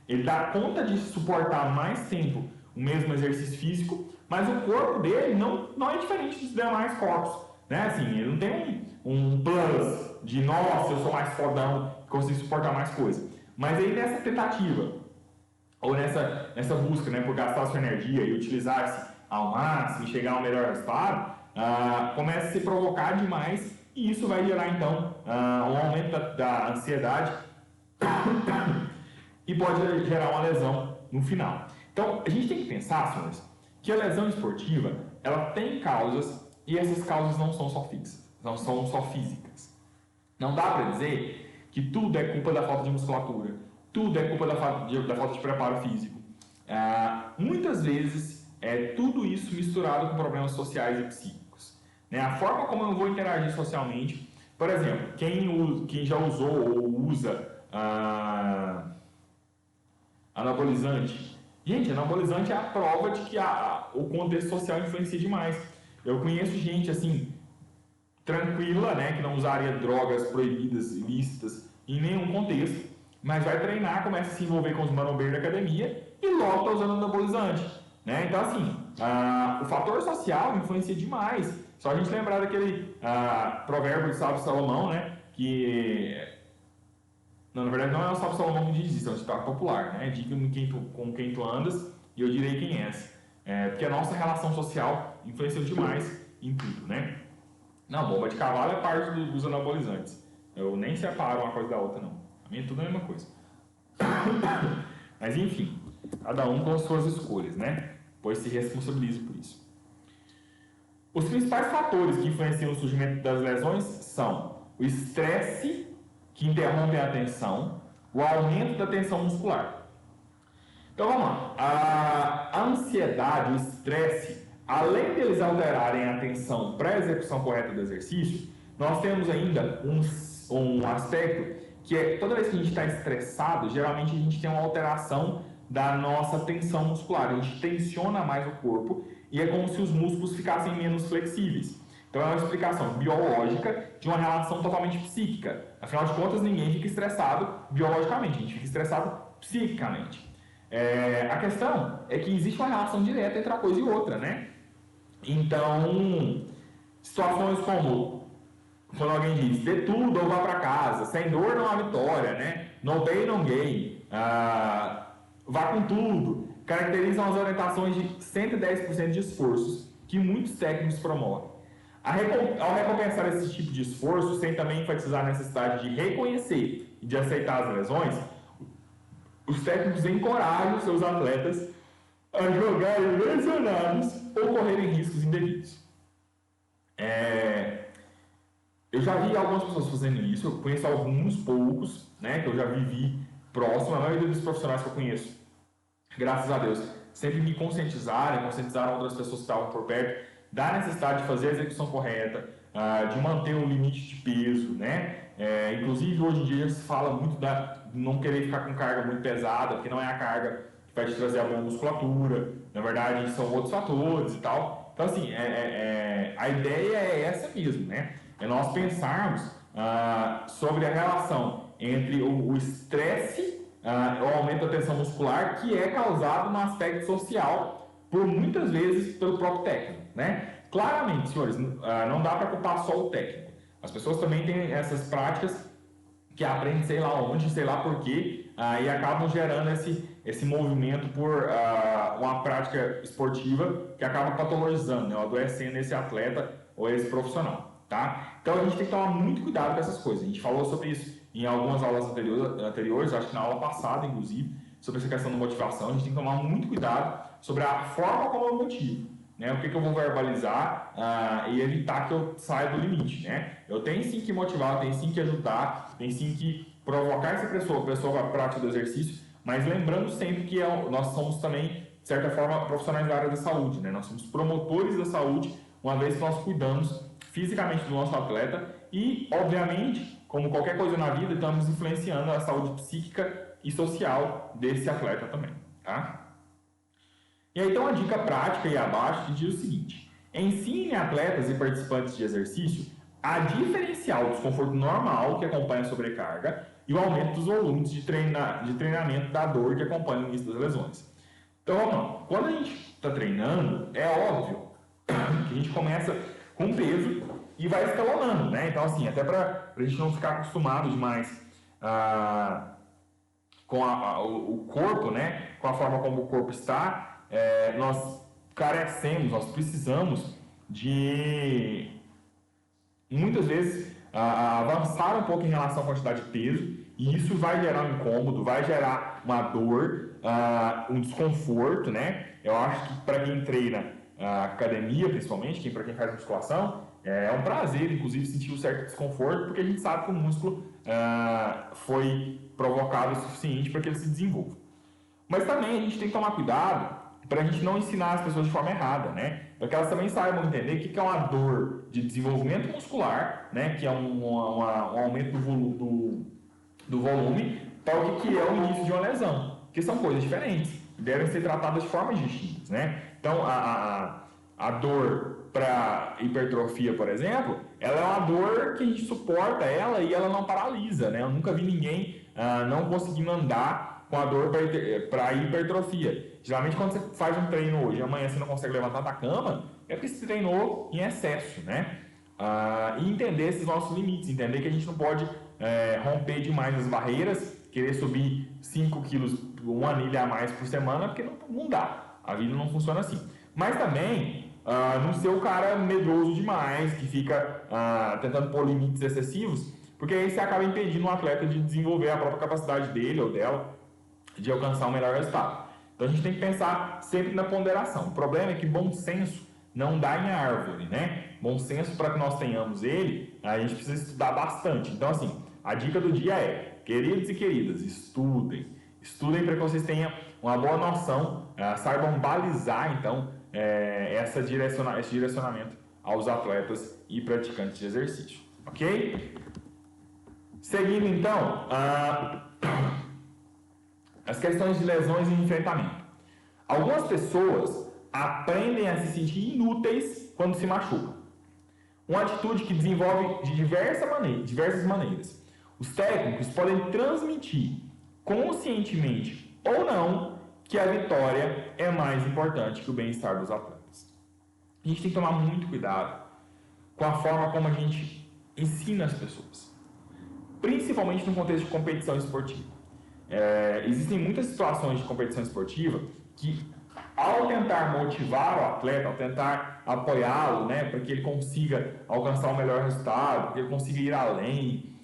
ele dá conta de suportar mais tempo o mesmo exercício físico, mas o corpo dele não é diferente dos demais corpos, né? Assim, ele não tem um plus de, nossa, eu sou mais fodão, consigo suportar mais coisa. Mas aí nessa tentativa, ou nessa busca, né, por gastar a sua energia e utilizar-se ao máximo, chegar ao melhor resultado, começa a se provocar demais e isso vai gerar então um aumento da ansiedade e pode gerar uma lesão no final. Então a gente tem que pensar, senhores, que a lesão esportiva ela tem causas e essas causas não são só fixas, não são só físicas. Não dá para dizer que tudo é culpa da falta de musculatura, tudo é culpa da falta de preparo físico. Muitas vezes é tudo isso misturado com problemas sociais e psíquicos. Né? A forma como eu vou interagir socialmente, por exemplo, quem já usou ou usa anabolizante. Gente, anabolizante é a prova de que o contexto social influencia demais. Eu conheço gente assim, tranquila, né, que não usaria drogas proibidas, ilícitas, em nenhum contexto, mas vai treinar, começa a se envolver com os manobrejos da academia e logo está usando anabolizante. Né? Então, assim, o fator social influencia demais. Só a gente lembrar daquele provérbio de Sábio Salomão, né, que... Não, na verdade não é o Sábio Salomão que diz isso, é um ditado popular, né? Diga-me com quem tu andas e eu direi quem és. Porque a nossa relação social influencia demais em tudo, né? Não, bomba de cavalo é parte dos anabolizantes. Eu nem separo uma coisa da outra, não. A minha é tudo a mesma coisa. Mas enfim, cada um com as suas escolhas, né? Pois se responsabilize por isso. Os principais fatores que influenciam o surgimento das lesões são o estresse, que interrompe a atenção, o aumento da tensão muscular. Então vamos lá. A ansiedade, o estresse, além deles alterarem a atenção para a execução correta do exercício, nós temos ainda um aspecto que é, toda vez que a gente está estressado, geralmente a gente tem uma alteração da nossa tensão muscular. A gente tensiona mais o corpo e é como se os músculos ficassem menos flexíveis. Então é uma explicação biológica de uma relação totalmente psíquica. Afinal de contas, ninguém fica estressado biologicamente, a gente fica estressado psiquicamente. A questão é que existe uma relação direta entre uma coisa e outra, né? Então, situações como quando alguém diz, dê tudo ou vá para casa, sem dor não há vitória, né? No pain, no gain, vá com tudo, caracterizam as orientações de 110% de esforços que muitos técnicos promovem. Ao recompensar esse tipo de esforço, sem também enfatizar a necessidade de reconhecer e de aceitar as lesões, os técnicos encorajam seus atletas a jogarem lesionados ou correrem riscos indevidos. Eu já vi algumas pessoas fazendo isso, eu conheço alguns poucos, né, que eu já vivi próximo, a maioria dos profissionais que eu conheço, graças a Deus, sempre me conscientizaram outras pessoas que estavam por perto, da necessidade de fazer a execução correta, de manter o limite de peso, né? Inclusive hoje em dia se fala muito de não querer ficar com carga muito pesada, porque não é a carga que vai te trazer a boa musculatura, na verdade são outros fatores e tal. Então assim, a ideia é essa mesmo, né? É nós pensarmos sobre a relação entre o estresse o aumento da tensão muscular, que é causado no aspecto social, por muitas vezes pelo próprio técnico, né? Claramente, senhores, não dá para culpar só o técnico. As pessoas também têm essas práticas que aprendem sei lá onde, sei lá por quê, e acabam gerando esse movimento por uma prática esportiva que acaba patologizando, né, adoecendo esse atleta ou esse profissional, tá? Então a gente tem que tomar muito cuidado com essas coisas. A gente falou sobre isso em algumas aulas anteriores, acho que na aula passada, inclusive, sobre essa questão da motivação. A gente tem que tomar muito cuidado sobre a forma como eu motivo, né? O que eu vou verbalizar e evitar que eu saia do limite, né? Eu tenho sim que motivar, eu tenho sim que ajudar, tenho sim que provocar essa pessoa para a prática do exercício, mas lembrando sempre que nós somos também, de certa forma, profissionais da área da saúde, né? Nós somos promotores da saúde, uma vez que nós cuidamos fisicamente do nosso atleta e, obviamente, como qualquer coisa na vida, estamos influenciando a saúde psíquica e social desse atleta também, tá? E aí tem uma dica prática aí abaixo que diz o seguinte: ensine atletas e participantes de exercício a diferenciar o desconforto normal que acompanha a sobrecarga e o aumento dos volumes de treinamento da dor que acompanha o início das lesões. Então, vamos lá. Quando a gente está treinando, é óbvio que a gente começa com peso e vai escalonando, né? Então, assim, até para a gente não ficar acostumado demais com o corpo, né? Com a forma como o corpo está, nós carecemos, nós precisamos de, muitas vezes, avançar um pouco em relação à quantidade de peso, e isso vai gerar um incômodo, vai gerar uma dor, um desconforto, né? Eu acho que para quem treina academia, principalmente, para quem faz musculação, é um prazer, inclusive, sentir um certo desconforto, porque a gente sabe que o músculo foi provocado o suficiente para que ele se desenvolva. Mas também a gente tem que tomar cuidado para a gente não ensinar as pessoas de forma errada, né? Para que elas também saibam entender o que é uma dor de desenvolvimento muscular, né? Que é um aumento do volume, para o que é o início de uma lesão, que são coisas diferentes, devem ser tratadas de formas distintas, né? Então, a dor para hipertrofia, por exemplo, ela é uma dor que a gente suporta ela e ela não paralisa, né? Eu nunca vi ninguém não conseguindo andar com a dor para hipertrofia. Geralmente, quando você faz um treino hoje e amanhã você não consegue levantar da cama, é porque você treinou em excesso, né? E entender esses nossos limites, entender que a gente não pode romper demais as barreiras, querer subir 5 quilos, uma anilha a mais por semana, porque não dá. A vida não funciona assim. Mas também, não ser o cara medroso demais, que fica tentando pôr limites excessivos, porque aí você acaba impedindo o atleta de desenvolver a própria capacidade dele ou dela de alcançar o melhor resultado. Então a gente tem que pensar sempre na ponderação. O problema é que bom senso não dá em árvore, né? Bom senso, para que nós tenhamos ele, a gente precisa estudar bastante. Então, assim, a dica do dia é: queridos e queridas, estudem. Estudem para que vocês tenham uma boa noção, saibam balizar, então, esse direcionamento aos atletas e praticantes de exercício. Ok? Seguindo, então, as questões de lesões e enfrentamento. Algumas pessoas aprendem a se sentir inúteis quando se machucam. Uma atitude que desenvolve de diversas maneiras. Os técnicos podem transmitir, conscientemente ou não, que a vitória é mais importante que o bem-estar dos atletas. A gente tem que tomar muito cuidado com a forma como a gente ensina as pessoas, principalmente no contexto de competição esportiva. Existem muitas situações de competição esportiva que, ao tentar motivar o atleta, ao tentar apoiá-lo, né, para que ele consiga alcançar o melhor resultado, para que ele consiga ir além,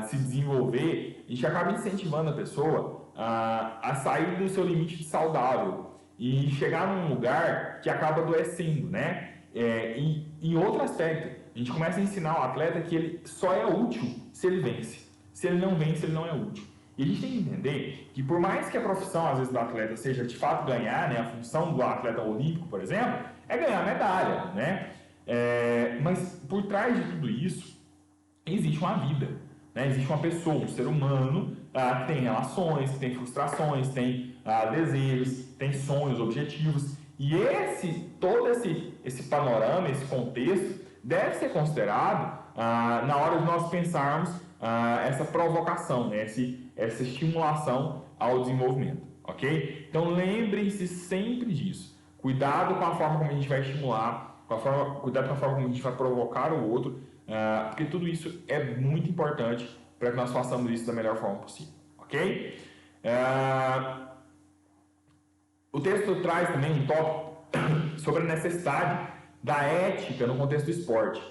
se desenvolver, a gente acaba incentivando a pessoa a sair do seu limite saudável e chegar num lugar que acaba adoecendo, né? E em outro aspecto, a gente começa a ensinar o atleta que ele só é útil se ele vence. Se ele não vence, ele não é útil. E a gente tem que entender que, por mais que a profissão, às vezes, do atleta seja de fato ganhar, né, a função do atleta olímpico, por exemplo, é ganhar medalha, né? Mas por trás de tudo isso, existe uma vida, né? Existe uma pessoa, um ser humano, que tem relações, que tem frustrações, tem desejos, tem sonhos, objetivos. E todo esse panorama, esse contexto, deve ser considerado na hora de nós pensarmos essa provocação, né? Essa estimulação ao desenvolvimento, ok? Então lembrem-se sempre disso. Cuidado com a forma como a gente vai estimular, cuidado com a forma como a gente vai provocar o outro, porque tudo isso é muito importante para que nós façamos isso da melhor forma possível, ok? O texto traz também um tópico sobre a necessidade da ética no contexto do esporte.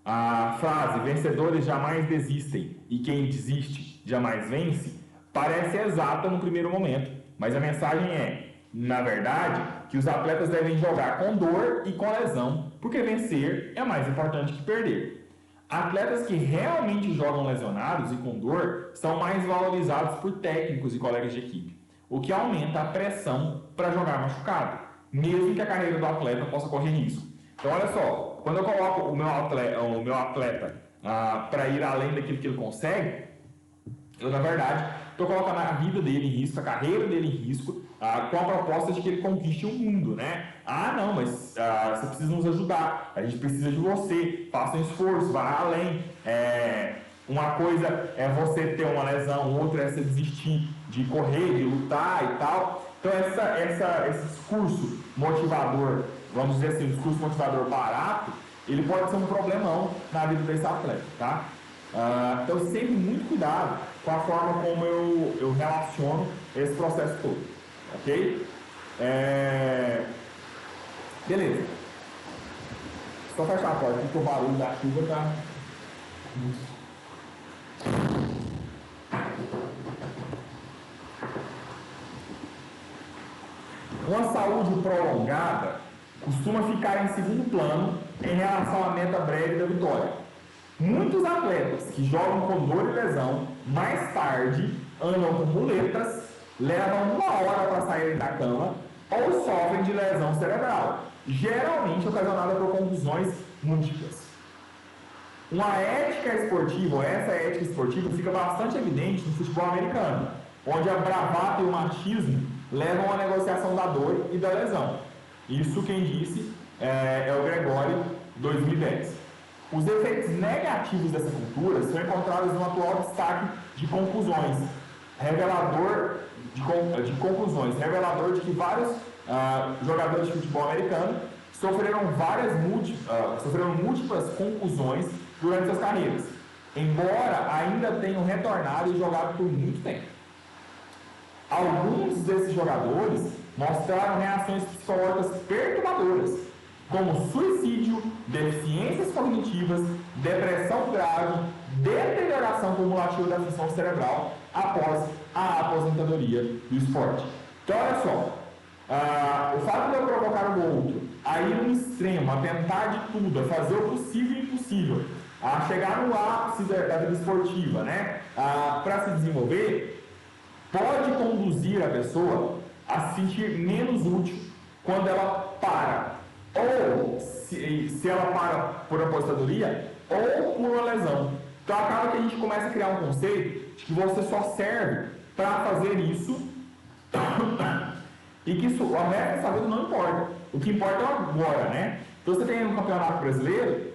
A frase "vencedores jamais desistem e quem desiste jamais vence" parece exata no primeiro momento, mas a mensagem é, na verdade, que os atletas devem jogar com dor e com lesão, porque vencer é mais importante que perder. Atletas que realmente jogam lesionados e com dor são mais valorizados por técnicos e colegas de equipe, o que aumenta a pressão para jogar machucado, mesmo que a carreira do atleta possa correr risco. Então, olha só, quando eu coloco o meu atleta para ir além daquilo que ele consegue, eu, na verdade, estou colocando a vida dele em risco, a carreira dele em risco, com a proposta de que ele conquiste o mundo, né? Não, mas você precisa nos ajudar, a gente precisa de você, faça um esforço, vá além. Uma coisa é você ter uma lesão, outra é você desistir de correr, de lutar e tal. Então, esse discurso motivador, vamos dizer assim, um discurso motivador barato, ele pode ser um problemão na vida desse atleta, tá? Então, sempre muito cuidado com a forma como eu relaciono esse processo todo, ok? Beleza. Só fechar a porta, porque o barulho da chuva tá... Uma saúde prolongada costuma ficar em segundo plano em relação à meta breve da vitória. Muitos atletas que jogam com dor e lesão, mais tarde andam com muletas, levam 1 hora para saírem da cama ou sofrem de lesão cerebral, geralmente ocasionada por contusões múltiplas. Uma ética esportiva, ou essa ética esportiva, fica bastante evidente no futebol americano, onde a bravata e o machismo levam à negociação da dor e da lesão. Isso quem disse é o Gregory, 2010. Os efeitos negativos dessa cultura são encontrados no atual destaque de conclusões, revelador de que vários jogadores de futebol americano sofreram múltiplas conclusões durante suas carreiras, embora ainda tenham retornado e jogado por muito tempo. Alguns desses jogadores mostraram reações psicológicas perturbadoras, como suicídio, deficiências cognitivas, depressão grave, deterioração cumulativa da função cerebral após a aposentadoria do esporte. Então, olha só, o fato de eu provocar o outro a ir no extremo, a tentar de tudo, a fazer o possível e impossível, a chegar no ápice da vida esportiva, né, para se desenvolver, pode conduzir a pessoa a se sentir menos útil quando ela para. Ou se ela para por aposentadoria, ou por uma lesão. Então acaba que a gente começa a criar um conceito de que você só serve para fazer isso e que isso, o resto da sua vida não importa. O que importa é agora, né? Então você tem um campeonato brasileiro,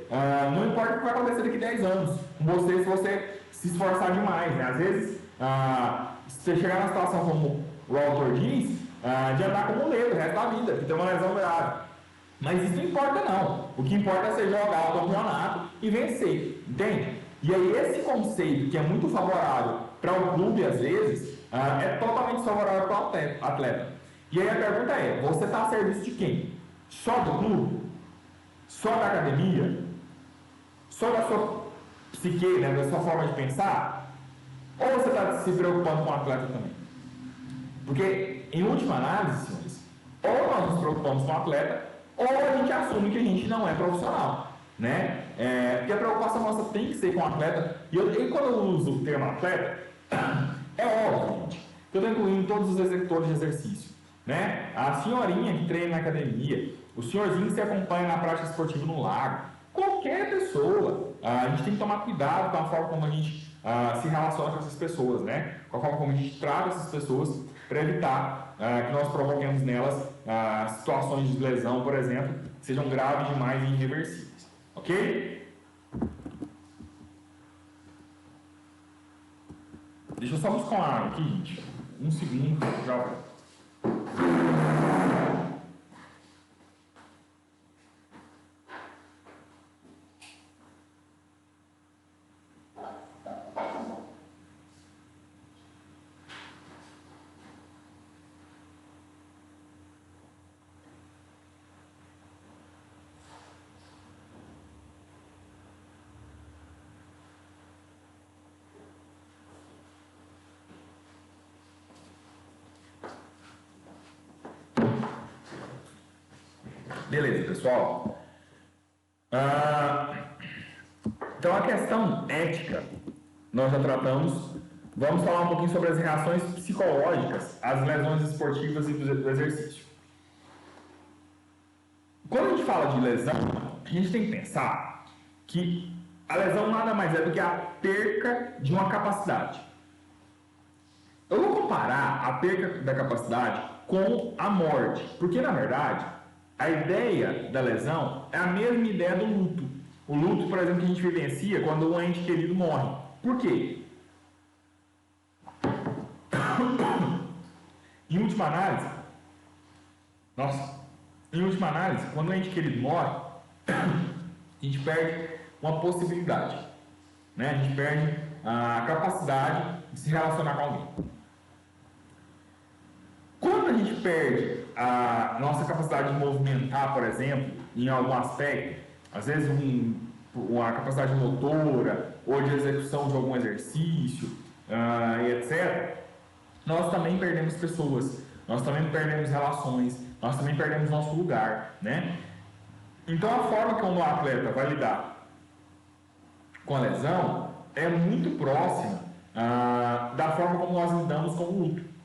não importa o que vai acontecer daqui a 10 anos com você, se você se esforçar demais, né? Às vezes, se você chegar na situação como o autor diz, de andar com muleta o resto da vida, que tem uma lesão grave. Mas isso não importa não. O que importa é você jogar o campeonato e vencer, entende? E aí esse conceito, que é muito favorável para o clube às vezes, é totalmente desfavorável para o atleta. E aí a pergunta é, você está a serviço de quem? Só do clube? Só da academia? Só da sua psique, né, da sua forma de pensar? Ou você está se preocupando com o atleta também? Porque, em última análise, senhores, ou nós nos preocupamos com o atleta, ou a gente assume que a gente não é profissional, né? Porque a preocupação nossa tem que ser com o atleta. E quando eu uso o termo atleta, é óbvio, gente, que eu estou incluindo todos os executores de exercício, né? A senhorinha que treina na academia, o senhorzinho que se acompanha na prática esportiva no lago, qualquer pessoa. A gente tem que tomar cuidado com a forma como a gente se relaciona com essas pessoas, né? Com a forma como a gente trata essas pessoas para evitar que nós provoquemos nelas situações de lesão, por exemplo, que sejam graves demais e irreversíveis. Ok? Deixa eu só buscar uma água aqui, gente. Um segundo, já volto. Beleza, pessoal. Então, a questão ética, nós já tratamos. Vamos falar um pouquinho sobre as reações psicológicas às lesões esportivas e do exercício. Quando a gente fala de lesão, a gente tem que pensar que a lesão nada mais é do que a perca de uma capacidade. Eu vou comparar a perca da capacidade com a morte, porque na verdade a ideia da lesão é a mesma ideia do luto. O luto, por exemplo, que a gente vivencia quando um ente querido morre. Por quê? Em última análise, quando um ente querido morre, a gente perde uma possibilidade, né? A gente perde a capacidade de se relacionar com alguém. Quando a gente perde a nossa capacidade de movimentar, por exemplo, em algum aspecto, às vezes uma capacidade motora ou de execução de algum exercício, e etc., nós também perdemos pessoas, nós também perdemos relações, nós também perdemos nosso lugar, né? Então a forma como o atleta vai lidar com a lesão é muito próxima da forma como nós lidamos com o luto.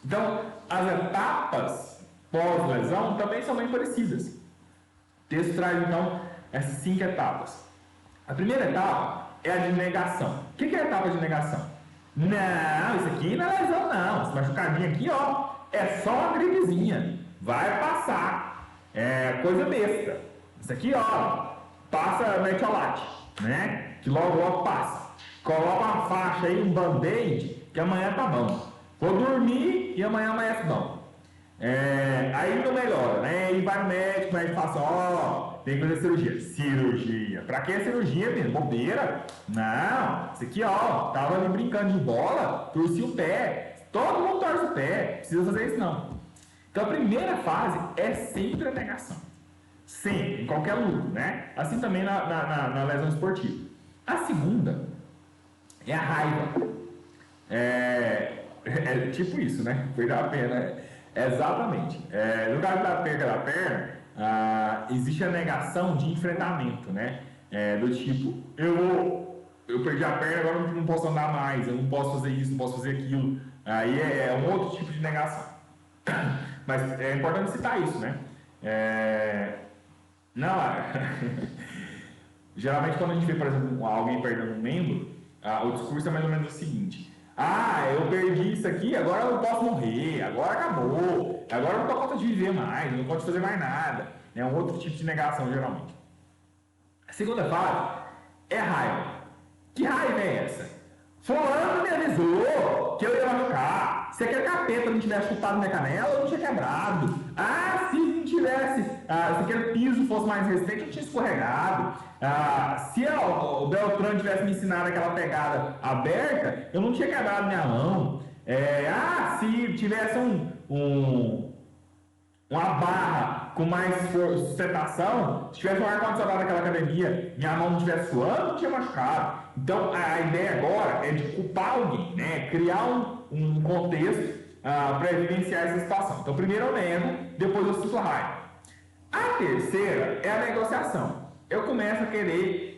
Então, as etapas pós-lesão também são bem parecidas. O texto traz, então, essas 5 etapas. A primeira etapa é a de negação. O que é a etapa de negação? Não, isso aqui não é lesão, não. Esse machucadinho aqui, ó, é só uma gripezinha. Vai passar. É coisa besta. Isso aqui, ó, passa metiolate, né? Que logo passa. Coloca uma faixa aí, um band-aid, que amanhã tá bom. Vou dormir e amanhã amanhece bom. Aí não melhora, né? E vai no médico, o médico fala assim, ó, tem que fazer cirurgia. Cirurgia. Pra que cirurgia, mesmo? Bobeira? Não. Isso aqui, ó, tava ali brincando de bola, torci o pé. Todo mundo torce o pé. Precisa fazer isso, não. Então a primeira fase é sempre a negação. Sempre, em qualquer luto, né? Assim também na lesão esportiva. A segunda é a raiva. É tipo isso, né? Perder a perna. Exatamente. No caso da perda da perna, existe a negação de enfrentamento, né? Do tipo, eu perdi a perna, agora eu não posso andar mais, eu não posso fazer isso, não posso fazer aquilo. Aí é um outro tipo de negação. Mas é importante citar isso, né? Geralmente quando a gente vê, por exemplo, alguém perdendo um membro, o discurso é mais ou menos o seguinte: eu perdi isso aqui, agora eu não posso morrer, agora acabou, agora eu não dou conta de viver mais, eu não posso fazer mais nada. É um outro tipo de negação, geralmente. A segunda fase é a raiva. Que raiva é essa? Fulano me avisou que eu ia machucar. Se aquele capeta não tivesse chutado minha canela, eu não tinha quebrado. Se não tivesse, se aquele piso fosse mais resistente, eu tinha escorregado. Se o Beltrano tivesse me ensinado aquela pegada aberta, eu não tinha quebrado minha mão. Se tivesse uma barra com mais sustentação, se tivesse um ar-condicionado naquela academia, minha mão não estivesse suando, não tinha machucado. Então a ideia agora é de culpar alguém, né? Criar um contexto para evidenciar essa situação. Então primeiro eu nego, depois eu sinto a raiva. A terceira é a negociação. Eu começo a querer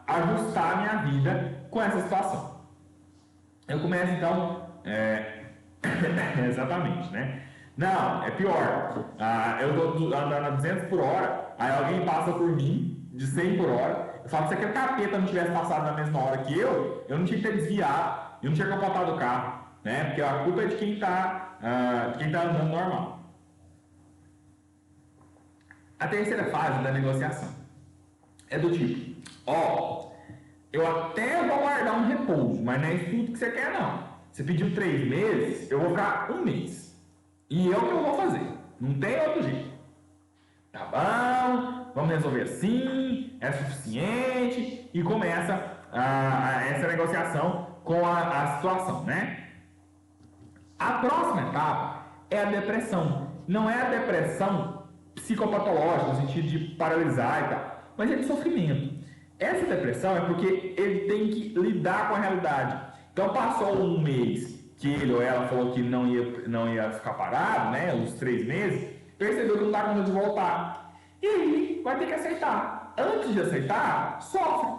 ajustar a minha vida com essa situação. Eu começo então exatamente, né? Não, é pior. Eu estou andando a 200 por hora, aí alguém passa por mim de 100 por hora. Eu falo, se aquele capeta não tivesse passado na mesma hora que eu não tinha que ter desviado, eu não tinha capotado o carro, né? Porque a culpa é de quem está andando normal. A terceira fase da negociação é do tipo, eu até vou guardar um repouso, mas não é isso tudo que você quer, não. Você pediu 3 meses, eu vou ficar 1 mês. E é o que eu vou fazer. Não tem outro jeito. Tá bom, vamos resolver assim, é suficiente. E começa essa negociação com a situação, né? A próxima etapa é a depressão. Não é a depressão psicopatológica, no sentido de paralisar e tal, mas é de sofrimento. Essa depressão é porque ele tem que lidar com a realidade. Então passou 1 mês que ele ou ela falou que não ia ficar parado, né? Os 3 meses, percebeu que não dá conta de voltar. E aí vai ter que aceitar. Antes de aceitar, sofre,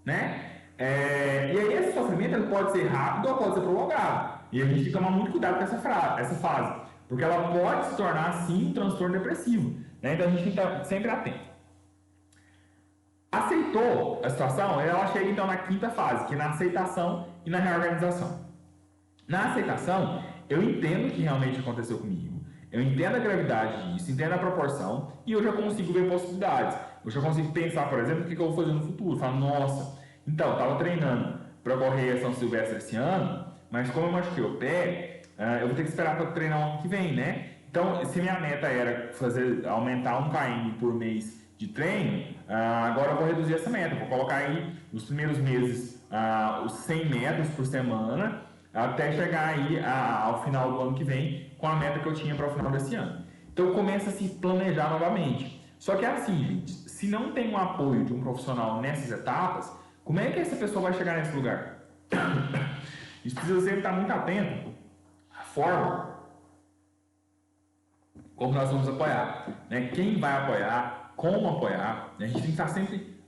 né? E aí esse sofrimento ele pode ser rápido ou pode ser prolongado. E a gente tem que tomar muito cuidado com essa fase, porque ela pode se tornar, sim, um transtorno depressivo, né? Então a gente tem que estar sempre atento. Aceitou a situação, ela chega então na 5ª fase, que é na aceitação e na reorganização. Na aceitação, eu entendo o que realmente aconteceu comigo, eu entendo a gravidade disso, entendo a proporção e eu já consigo ver possibilidades. Eu já consigo pensar, por exemplo, o que eu vou fazer no futuro. Falo, nossa, então, eu estava treinando para correr a São Silvestre esse ano, mas como eu machuquei o pé, eu vou ter que esperar para treinar o ano que vem, né? Então, se minha meta era aumentar 1 km por mês de treino, agora eu vou reduzir essa meta. Vou colocar aí nos primeiros meses os 100 metros por semana, até chegar aí ao final do ano que vem com a meta que eu tinha para o final desse ano. Então começa a se planejar novamente. Só que é assim, gente, se não tem um apoio de um profissional nessas etapas, como é que essa pessoa vai chegar nesse lugar? A gente precisa sempre estar muito atento à forma como nós vamos apoiar, né? Quem vai apoiar, como apoiar, né? A gente tem que estar sempre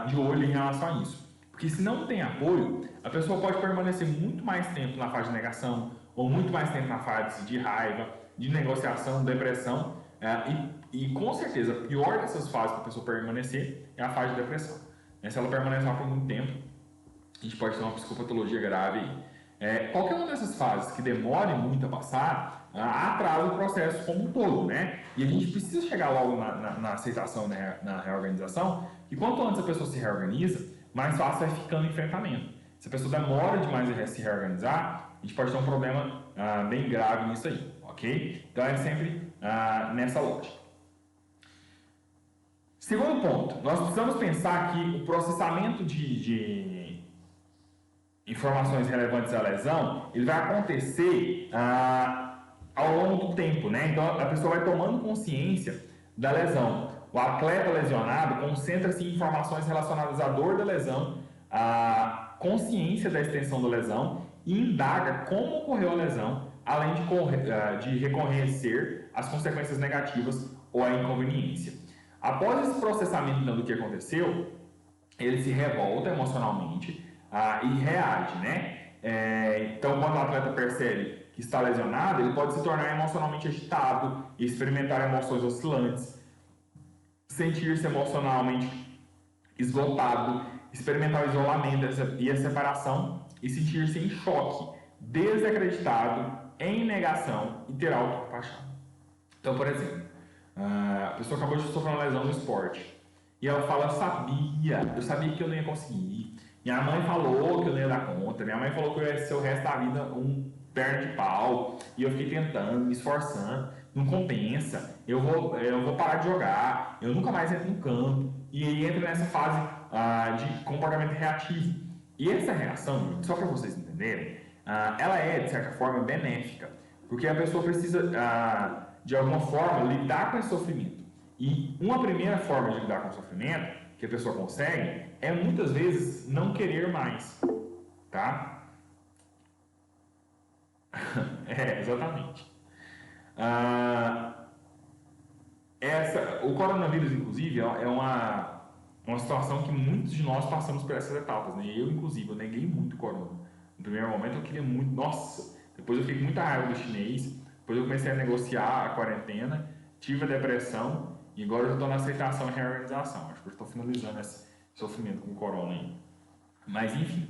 de olho em relação a isso. Porque se não tem apoio, a pessoa pode permanecer muito mais tempo na fase de negação, ou muito mais tempo na fase de raiva, de negociação, depressão, e com certeza a pior dessas fases para a pessoa permanecer é a fase de depressão. Se ela permanecer lá por muito tempo, a gente pode ter uma psicopatologia grave aí. Qualquer uma dessas fases que demore muito a passar, atrasa o processo como um todo, né? E a gente precisa chegar logo na aceitação, né, na reorganização, e quanto antes a pessoa se reorganiza, mais fácil vai ficando o enfrentamento. Se a pessoa demora demais a se reorganizar, a gente pode ter um problema bem grave nisso aí, ok? Então é sempre nessa lógica. Segundo ponto, nós precisamos pensar que o processamento de informações relevantes à lesão, ele vai acontecer ao longo do tempo, né? Então a pessoa vai tomando consciência da lesão. O atleta lesionado concentra-se em informações relacionadas à dor da lesão, à consciência da extensão da lesão e indaga como ocorreu a lesão, além de reconhecer as consequências negativas ou a inconveniência. Após esse processamento então, do que aconteceu, ele se revolta emocionalmente e reage, né? Então, quando o atleta percebe que está lesionado, ele pode se tornar emocionalmente agitado, experimentar emoções oscilantes, sentir-se emocionalmente esgotado, experimentar o isolamento e a separação e sentir-se em choque, desacreditado, em negação e ter autocompaixão. Então, por exemplo, a pessoa acabou de sofrer uma lesão no esporte e ela fala, eu sabia que eu não ia conseguir, minha mãe falou que eu não ia dar conta, minha mãe falou que eu ia ser o resto da vida um perna de pau e eu fiquei tentando, me esforçando, não compensa, eu vou parar de jogar, eu nunca mais entro no campo, e aí entra nessa fase de comportamento reativo. E essa reação, só para vocês entenderem, ela é de certa forma benéfica, porque a pessoa precisa de alguma forma lidar com esse sofrimento. E uma primeira forma de lidar com o sofrimento que a pessoa consegue é muitas vezes não querer mais, tá? Exatamente. O coronavírus, inclusive, é uma situação que muitos de nós passamos por essas etapas, né? Eu, inclusive, eu neguei muito o corona. No primeiro momento eu queria muito, nossa, depois eu fiquei com muita raiva do chinês, depois eu comecei a negociar a quarentena, tive a depressão e agora eu estou na aceitação e reorganização. Acho que eu estou finalizando esse sofrimento com o corona aí. Mas, enfim,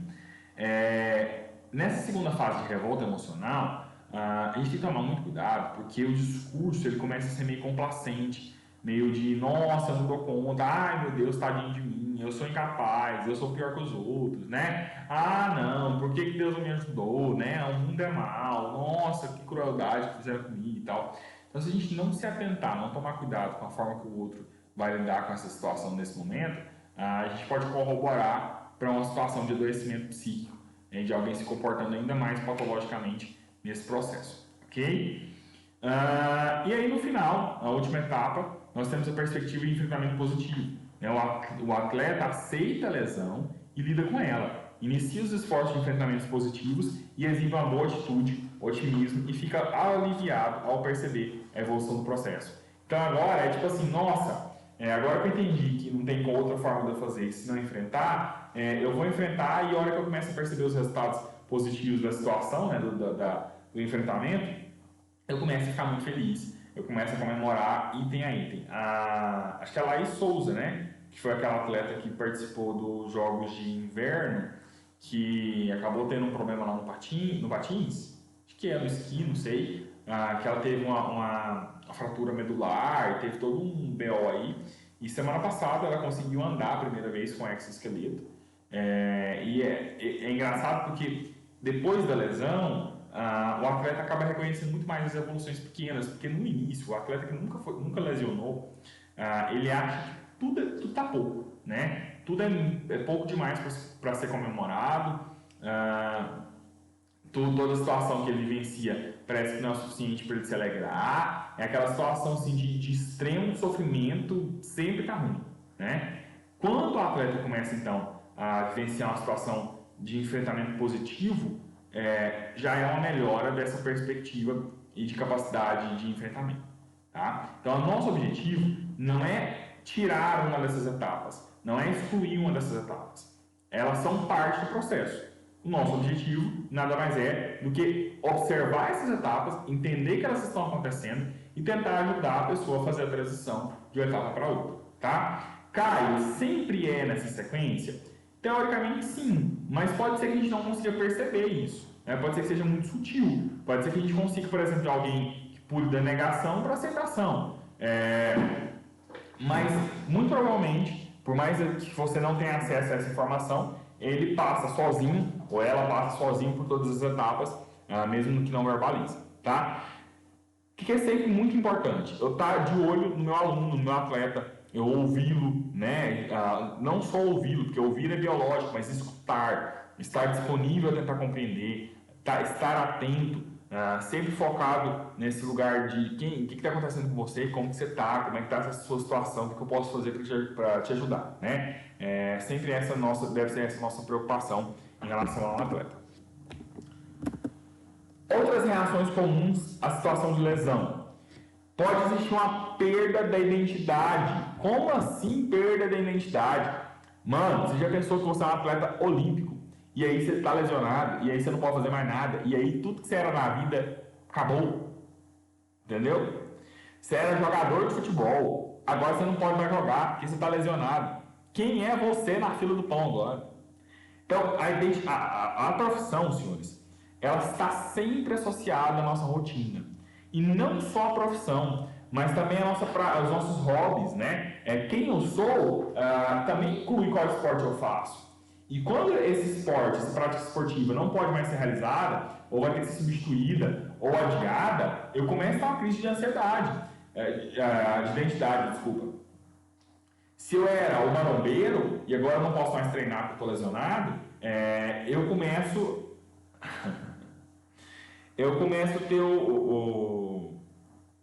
nessa segunda fase de revolta emocional, a gente tem que tomar muito cuidado, porque o discurso ele começa a ser meio complacente, meio de, nossa, eu não dou conta, ai meu Deus, tadinho de mim, eu sou incapaz, eu sou pior que os outros, né? Ah, não, por que Deus não me ajudou, né? O mundo é mal, nossa, que crueldade que fizeram comigo e tal. Então, se a gente não se atentar, não tomar cuidado com a forma que o outro vai lidar com essa situação nesse momento, a gente pode corroborar para uma situação de adoecimento psíquico, né, de alguém se comportando ainda mais patologicamente nesse processo, ok? E aí no final, a última etapa, nós temos a perspectiva de enfrentamento positivo, né? O atleta aceita a lesão e lida com ela, inicia os esforços de enfrentamentos positivos e exibe uma boa atitude, otimismo e fica aliviado ao perceber a evolução do processo. Então agora é tipo assim, nossa, agora que eu entendi que não tem outra forma de eu fazer se não enfrentar, eu vou enfrentar e a hora que eu começo a perceber os resultados positivos da situação, né, do enfrentamento, eu começo a ficar muito feliz, eu começo a comemorar item a item. Acho que a Laís Souza, né, que foi aquela atleta que participou dos Jogos de Inverno, que acabou tendo um problema lá no patins, acho que é no esqui, não sei, que ela teve uma fratura medular, teve todo um BO aí, e semana passada ela conseguiu andar a primeira vez com exoesqueleto, e é engraçado porque depois da lesão, o atleta acaba reconhecendo muito mais as evoluções pequenas, porque no início, o atleta que nunca lesionou, ele acha que tudo está pouco, né? Tudo é pouco demais para ser comemorado, toda a situação que ele vivencia parece que não é o suficiente para ele se alegrar, é aquela situação assim, de extremo sofrimento, sempre está ruim, né? Quando o atleta começa então a vivenciar uma situação de enfrentamento positivo, já é uma melhora dessa perspectiva e de capacidade de enfrentamento, tá? Então, o nosso objetivo não é tirar uma dessas etapas, não é excluir uma dessas etapas. Elas são parte do processo. O nosso objetivo nada mais é do que observar essas etapas, entender que elas estão acontecendo e tentar ajudar a pessoa a fazer a transição de uma etapa para outra, tá? Caio, sempre é nessa sequência? Teoricamente sim, mas pode ser que a gente não consiga perceber isso, né? Pode ser que seja muito sutil, pode ser que a gente consiga, por exemplo, de alguém que pule da negação para aceitação, mas muito provavelmente, por mais que você não tenha acesso a essa informação, ele passa sozinho, ou ela passa sozinho por todas as etapas, mesmo no que não verbaliza, tá? O que é sempre muito importante? Eu estar de olho no meu aluno, no meu atleta, eu ouvi-lo, né? Não só ouvi-lo, porque ouvir é biológico, mas estar disponível a tentar compreender, estar atento, sempre focado nesse lugar de o que está acontecendo com você, como que você está, como é que está essa sua situação, o que eu posso fazer para te ajudar, né? Sempre deve ser essa nossa preocupação em relação ao atleta. Outras reações comuns à situação de lesão. Pode existir uma perda da identidade. Como assim perda da identidade? Mano, você já pensou que você é um atleta olímpico e aí você está lesionado e aí você não pode fazer mais nada e aí tudo que você era na vida acabou? Entendeu? Você era jogador de futebol, agora você não pode mais jogar porque você está lesionado. Quem é você na fila do pão agora? Então, a profissão, senhores, ela está sempre associada à nossa rotina. E não só a profissão, mas também os nossos hobbies, né? Quem eu sou também inclui qual esporte eu faço. E quando esse esporte, essa prática esportiva não pode mais ser realizada, ou vai ter que ser substituída, ou adiada, eu começo a ter uma crise de ansiedade, de identidade, desculpa. Se eu era o marombeiro e agora eu não posso mais treinar porque eu estou lesionado, eu começo a ter o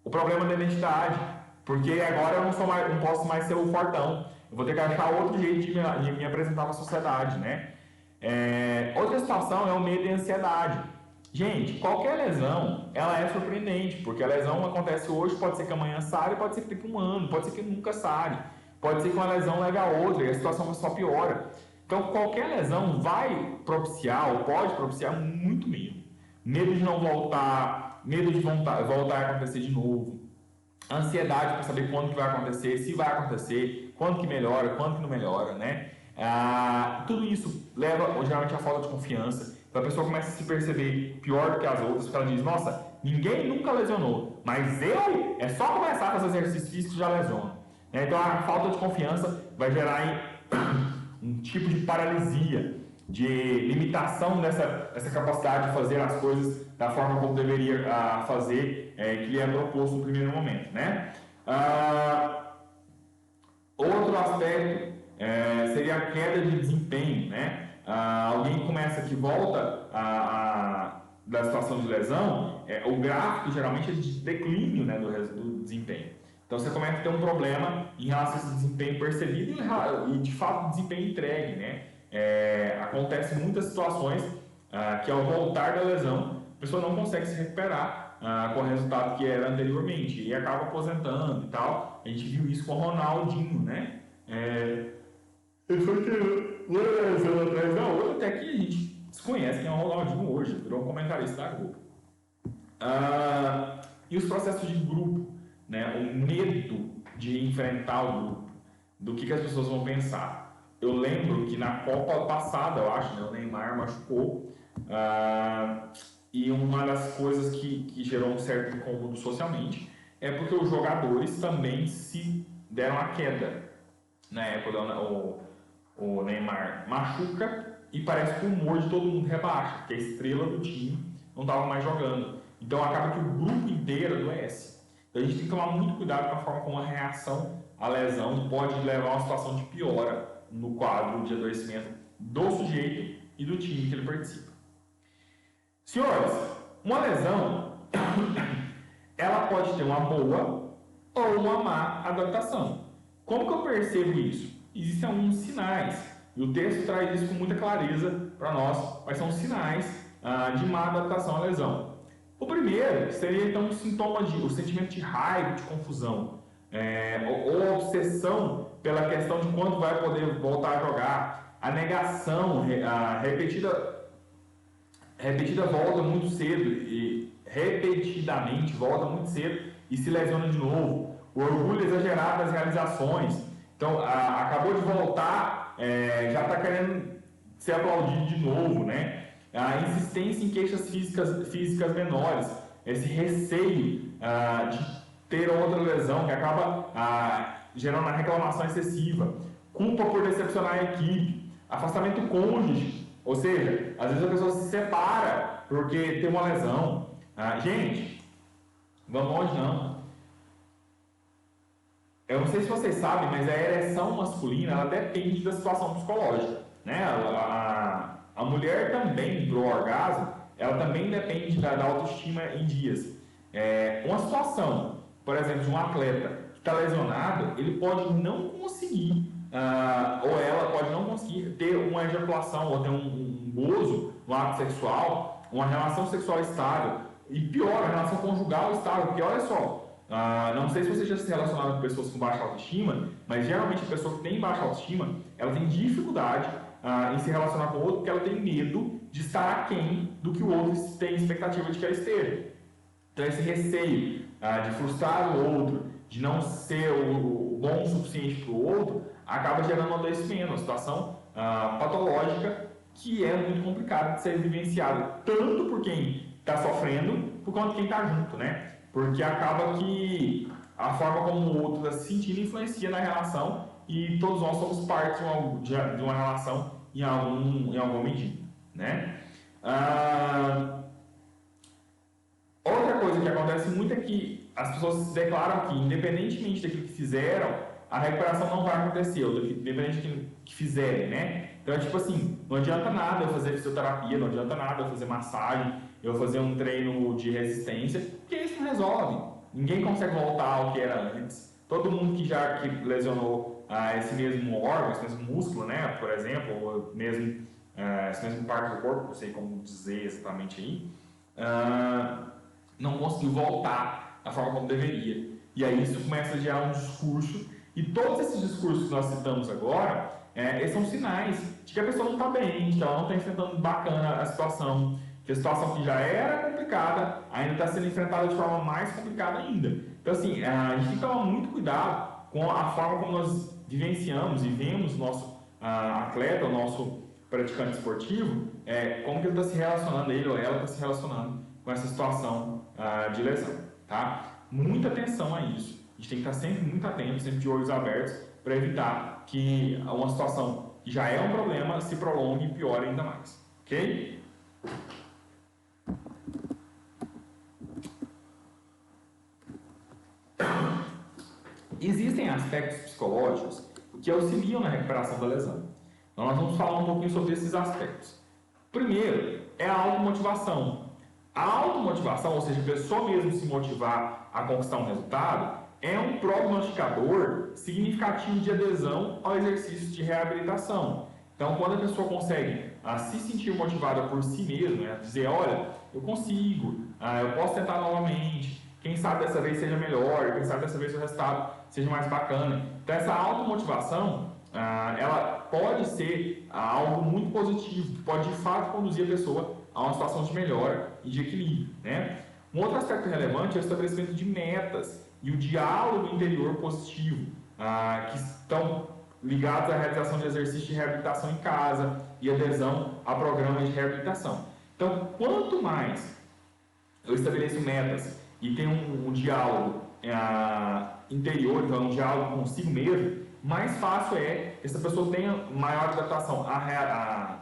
problema da identidade, porque agora eu não posso mais ser o fortão, eu vou ter que achar outro jeito de me apresentar na sociedade, né? Outra situação é o medo e a ansiedade. Gente, qualquer lesão, ela é surpreendente, porque a lesão acontece hoje, pode ser que amanhã sare, pode ser que daqui a um ano, pode ser que nunca sare, pode ser que uma lesão leve a outra e a situação só piora. Então, qualquer lesão vai propiciar, ou pode propiciar, muito medo. Medo de não voltar, medo de voltar a acontecer de novo, ansiedade para saber quando que vai acontecer, se vai acontecer, quando que melhora, quando que não melhora, né? Tudo isso leva geralmente à falta de confiança. Então a pessoa começa a se perceber pior do que as outras, porque ela diz, nossa, ninguém nunca lesionou, mas é só começar a fazer exercícios físicos já lesiono. Então a falta de confiança vai gerar um tipo de paralisia, de limitação dessa capacidade de fazer as coisas da forma como deveria fazer, que lhe é proposto no primeiro momento, né? Outro aspecto seria a queda de desempenho, né? Alguém começa que volta da situação de lesão, o gráfico geralmente é de declínio, né, do desempenho. Então você começa a ter um problema em relação a esse desempenho percebido e de fato desempenho entregue, né? Acontece muitas situações que ao voltar da lesão a pessoa não consegue se recuperar com o resultado que era anteriormente e acaba aposentando e tal. A gente viu isso com o Ronaldinho, né? Ele foi ter uma lesão atrás da outra, até que a gente desconhece quem é o Ronaldinho hoje, virou um comentarista da Globo. E os processos de grupo, né? O medo de enfrentar o grupo, do que as pessoas vão pensar. Eu lembro que na Copa passada, eu acho, né, o Neymar machucou, e uma das coisas que gerou um certo incômodo socialmente é porque os jogadores também se deram a queda. Na época, o Neymar machuca e parece que o humor de todo mundo rebaixa, porque a estrela do time não estava mais jogando. Então acaba que o grupo inteiro adoece. Então a gente tem que tomar muito cuidado com a forma como a reação à lesão pode levar a uma situação de piora no quadro de adoecimento do sujeito e do time que ele participa. Senhores, uma lesão ela pode ter uma boa ou uma má adaptação. Como que eu percebo isso? Existem alguns sinais, e o texto traz isso com muita clareza para nós, quais são os sinais de má adaptação à lesão. O primeiro seria então um sintoma o sentimento de raiva, de confusão, ou obsessão pela questão de quando vai poder voltar a jogar, a negação, a repetida volta muito cedo e repetidamente volta muito cedo e se lesiona de novo, o orgulho exagerado das realizações, então acabou de voltar, já está querendo ser aplaudido de novo, né? A insistência em queixas físicas menores, esse receio de ter outra lesão que acaba gerando uma reclamação excessiva, culpa por decepcionar a equipe, afastamento cônjuge, ou seja, às vezes a pessoa se separa porque tem uma lesão. Gente, vamos longe não. Eu não sei se vocês sabem, mas a ereção masculina ela depende da situação psicológica, né? A mulher também, pro orgasmo, ela também depende da autoestima em dias. Uma situação, por exemplo, de um atleta que está lesionado, ele pode não conseguir, ou ela pode não conseguir ter uma ejaculação, ou ter um gozo no ato sexual, uma relação sexual estável, e pior, a relação conjugal estável, porque olha só, não sei se você já se relacionaram com pessoas com baixa autoestima, mas geralmente a pessoa que tem baixa autoestima, ela tem dificuldade em se relacionar com o outro porque ela tem medo de estar aquém do que o outro tem expectativa de que ela esteja. Então esse receio de frustrar o outro, de não ser o bom o suficiente para o outro, acaba gerando um adoecimento, uma situação patológica que é muito complicada de ser vivenciada, tanto por quem está sofrendo, quanto quem está junto, né? Porque acaba que a forma como o outro está se sentindo influencia na relação e todos nós somos parte de uma relação em alguma medida, né? Outra coisa que acontece muito é que as pessoas declaram que, independentemente daquilo que fizeram, a recuperação não vai acontecer, independente daquilo que fizerem, né? Então, tipo assim, não adianta nada eu fazer fisioterapia, não adianta nada eu fazer massagem, eu fazer um treino de resistência, porque isso não resolve. Ninguém consegue voltar ao que era antes. Todo mundo que lesionou esse mesmo órgão, esse mesmo músculo, né, por exemplo, ou mesmo esse mesmo parte do corpo, não sei como dizer exatamente aí, não conseguiu voltar da forma como deveria. E aí isso começa a gerar um discurso, e todos esses discursos que nós citamos agora, esses são sinais de que a pessoa não está bem, que ela não está enfrentando bacana a situação, que a situação que já era complicada ainda está sendo enfrentada de forma mais complicada ainda. Então, assim, a gente tem que tomar muito cuidado com a forma como nós vivenciamos e vemos o nosso atleta, o nosso praticante esportivo, como que ele está se relacionando, ele ou ela está se relacionando com essa situação de lesão, tá? Muita atenção a isso. A gente tem que estar sempre muito atento, sempre de olhos abertos, para evitar que uma situação que já é um problema se prolongue e piore ainda mais, ok? Existem aspectos psicológicos que auxiliam na recuperação da lesão. Então nós vamos falar um pouquinho sobre esses aspectos. Primeiro, é a automotivação. A automotivação, ou seja, a pessoa mesmo se motivar a conquistar um resultado, é um prognosticador significativo de adesão ao exercício de reabilitação. Então, quando a pessoa consegue se sentir motivada por si mesma, dizer, olha, eu consigo, eu posso tentar novamente, quem sabe dessa vez seja melhor, quem sabe dessa vez o resultado seja mais bacana. Então, essa automotivação, ela pode ser algo muito positivo, pode de fato conduzir a pessoa a uma situação de melhora e de equilíbrio, né? Um outro aspecto relevante é o estabelecimento de metas e o diálogo interior positivo, que estão ligados à realização de exercícios de reabilitação em casa e adesão a programas de reabilitação. Então, quanto mais eu estabeleço metas e tenho um diálogo interior, então um diálogo consigo mesmo, mais fácil é que essa pessoa tenha maior adaptação